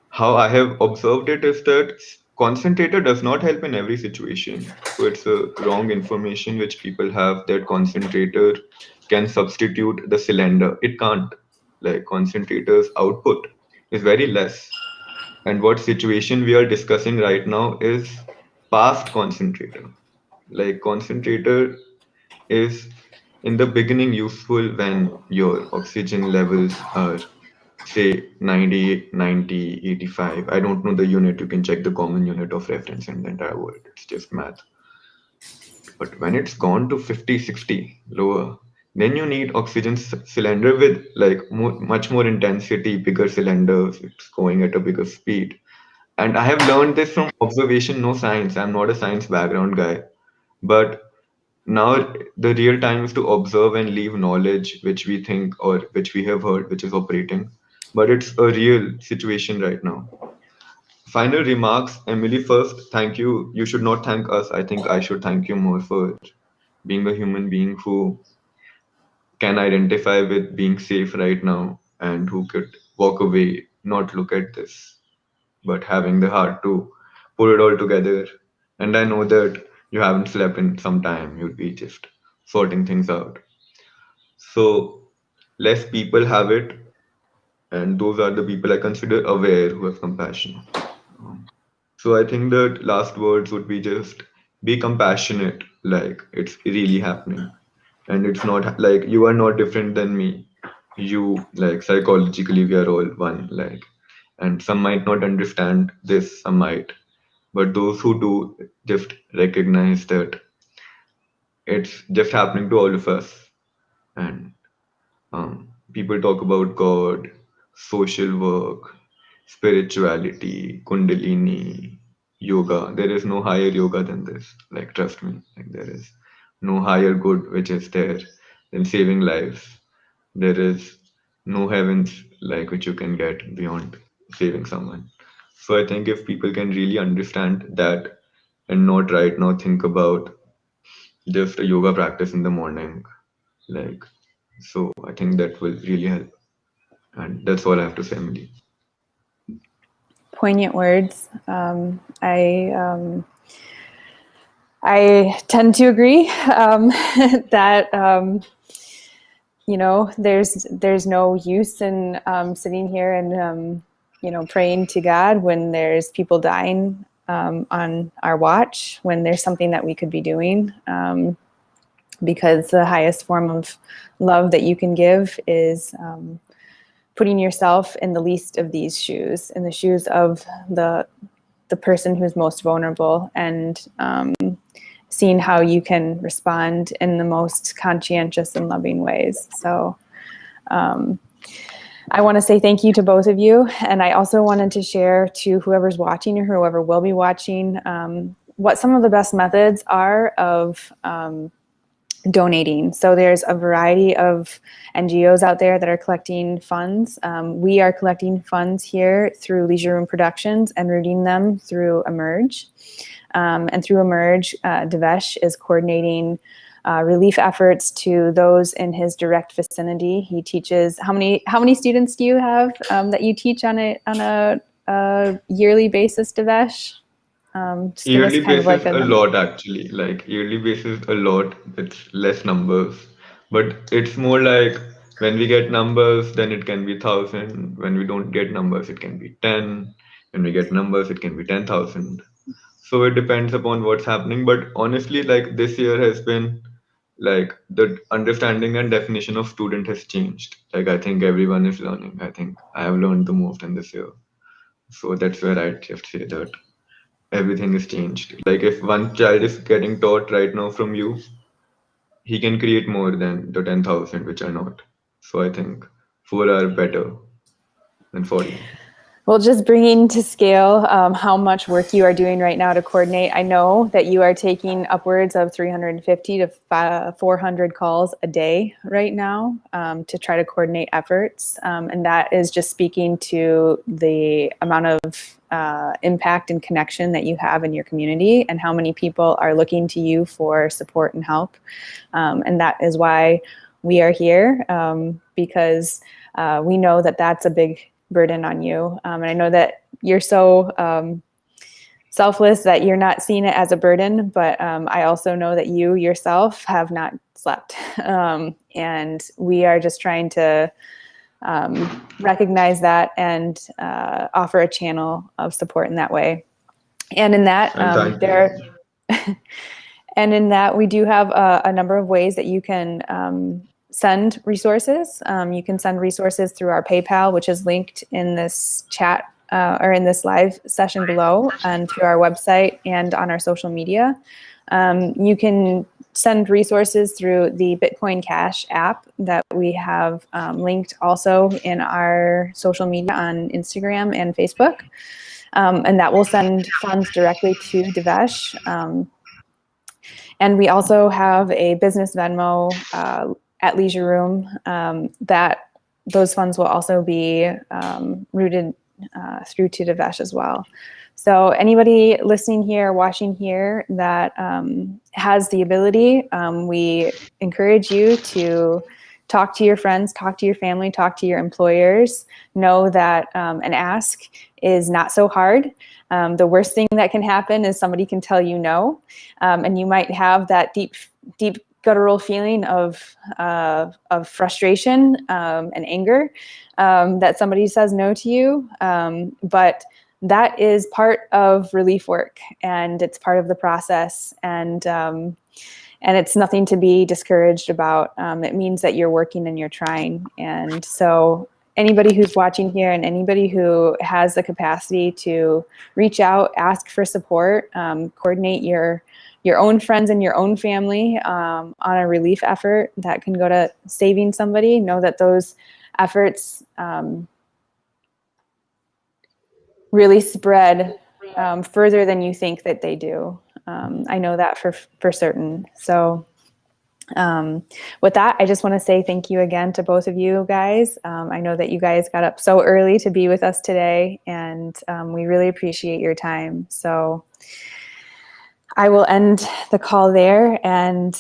how I have observed it is that concentrator does not help in every situation. So it's a wrong information which people have that concentrator can substitute the cylinder. It can't. Like concentrator's output is very less. And what situation we are discussing right now is past concentrator. Like concentrator is in the beginning useful when your oxygen levels are say 90, 90, 85. I don't know the unit. You can check the common unit of reference in the entire world. It's just math. But when it's gone to 50, 60, lower, then you need oxygen cylinder with like much more intensity, bigger cylinders. It's going at a bigger speed. And I have learned this from observation, no science. I'm not a science background guy. But now the real time is to observe and leave knowledge which we think or which we have heard, which is operating. But it's a real situation right now. Final remarks, Emily. First, thank you. You should not thank us. I think I should thank you more for being a human being who can identify with being safe right now and who could walk away, not look at this, but having the heart to put it all together. And I know that you haven't slept in some time, you'll be just sorting things out. So, less people have it, and those are the people I consider aware who have compassion. Um, So I think that last words would be just be compassionate, like it's really happening. And it's not like you are not different than me. You, like, psychologically, we are all one, like, and some might not understand this, some might, but those who do just recognize that it's just happening to all of us. And people talk about God, social work, spirituality, kundalini, yoga. There is no higher yoga than this. Like, trust me, like, there is no higher good which is there than saving lives. There is no heavens like which you can get beyond saving someone. So I think if people can really understand that and not right now think about just a yoga practice in the morning, like, so I think that will really help. And that's all I have to say, Emily. Poignant words. I tend to agree that there's no use in sitting here and praying to God when there's people dying on our watch, when there's something that we could be doing. Because the highest form of love that you can give is putting yourself in the least of these shoes, in the shoes of the person who's most vulnerable, and seeing how you can respond in the most conscientious and loving ways. So I want to say thank you to both of you. And I also wanted to share to whoever's watching or whoever will be watching what some of the best methods are of donating. So there's a variety of NGOs out there that are collecting funds. We are collecting funds here through Leisure Room Productions and routing them through Emerge. And through Emerge, Devesh is coordinating relief efforts to those in his direct vicinity. He teaches, how many students do you have that you teach on a yearly basis, Devesh? Just give us Yearly kind of like basis, a a number. lot actually. Like, yearly basis, a lot. It's less numbers, but it's more like when we get numbers, then it can be 1,000. When we don't get numbers, it can be 10. When we get numbers, it can be 10,000. So it depends upon what's happening. But honestly, like, this year has been like the understanding and definition of student has changed. Like, I think everyone is learning. I think I have learned the most in this year. So that's where I just say that everything is changed. Like, if one child is getting taught right now from you, he can create more than the 10,000 which are not. So I think four are better than 40. Well, just bringing to scale how much work you are doing right now to coordinate. I know that you are taking upwards of 350 to 400 calls a day right now to try to coordinate efforts. And that is just speaking to the amount of impact and connection that you have in your community and how many people are looking to you for support and help. And that is why we are here, because we know that that's a big burden on you. And I know that you're so selfless that you're not seeing it as a burden, but I also know that you yourself have not slept. And we are just trying to recognize that and offer a channel of support in that way. And in that, And thank you. and in that, we do have a number of ways that you can send resources. You can send resources through our PayPal, which is linked in this chat or in this live session below, and through our website and on our social media. You can send resources through the Bitcoin Cash app that we have linked also in our social media on Instagram and Facebook. And that will send funds directly to Devesh. And we also have a business Venmo at Leisure Room that those funds will also be routed through to Devesh as well. So anybody listening here, watching here that has the ability, we encourage you to talk to your friends, talk to your family, talk to your employers. Know that an ask is not so hard. The worst thing that can happen is somebody can tell you no, and you might have that deep guttural feeling of frustration and anger that somebody says no to you. But that is part of relief work, and it's part of the process, and it's nothing to be discouraged about. It means that you're working and you're trying. And so anybody who's watching here and anybody who has the capacity to reach out, ask for support, coordinate your own friends and your own family on a relief effort that can go to saving somebody, know that those efforts really spread further than you think that they do. I know that for certain. So with that, I just want to say thank you again to both of you guys. I know that you guys got up so early to be with us today, and we really appreciate your time. So I will end the call there. And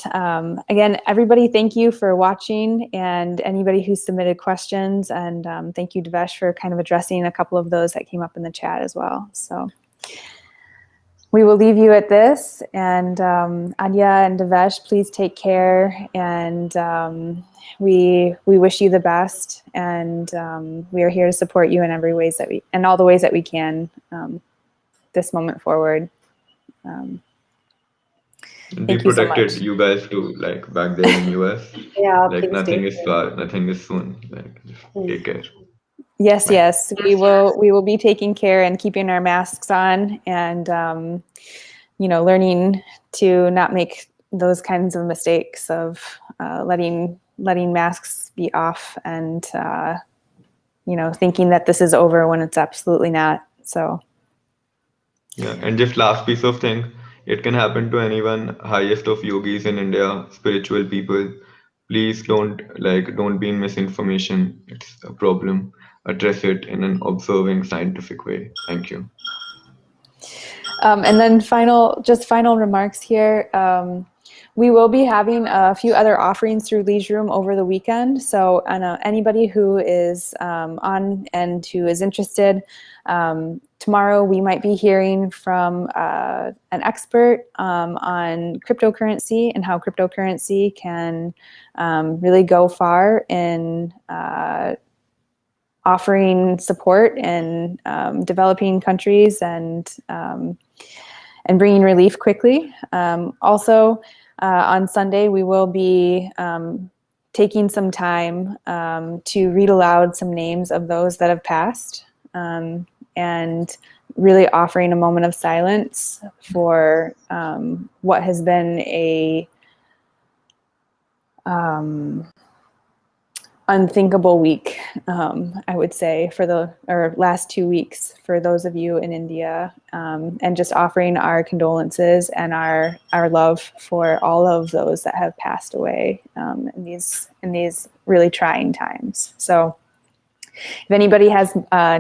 again, everybody, thank you for watching, and anybody who submitted questions. And thank you, Devesh, for kind of addressing a couple of those that came up in the chat as well. So we will leave you at this. And Adya and Devesh, please take care. And we wish you the best. And we are here to support you in every ways that in all the ways that we can this moment forward. Be Thank you so protected, much. you guys too, like back there in US. Yeah, Like please nothing do. is far, nothing is soon. Like just take care. Yes, Bye. yes, we will be taking care and keeping our masks on, and learning to not make those kinds of mistakes of letting masks be off, and thinking that this is over when it's absolutely not. So Yeah, and just last piece of thing, it can happen to anyone, highest of yogis in India, spiritual people. Please don't be in misinformation. It's a problem. Address it in an observing, scientific way. Thank you. and then final remarks here. We will be having a few other offerings through Leisure Room over the weekend. So anybody who is on and who is interested, tomorrow we might be hearing from an expert on cryptocurrency and how cryptocurrency can really go far in offering support in developing countries and bringing relief quickly. Also, on Sunday, we will be taking some time to read aloud some names of those that have passed, and really offering a moment of silence for what has been a unthinkable week, I would say, last 2 weeks for those of you in India, and just offering our condolences and our love for all of those that have passed away in these really trying times. So if anybody has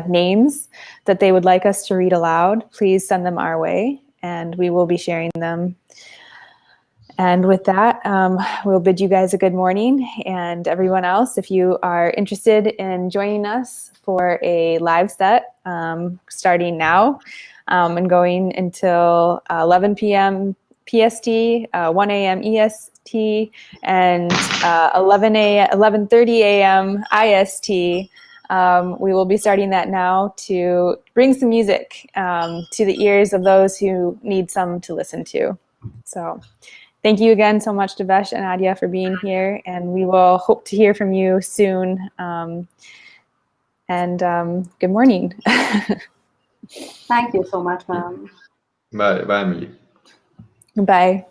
names that they would like us to read aloud, please send them our way, and we will be sharing them. And with that, we'll bid you guys a good morning. And everyone else, if you are interested in joining us for a live set starting now and going until 11 p.m. PST, 1 a.m. EST, and 11:30 a.m. IST, we will be starting that now to bring some music to the ears of those who need some to listen to. So thank you again so much, Devesh and Adya, for being here, and we will hope to hear from you soon. Good morning. Thank you so much, ma'am. Bye, Emily. Bye.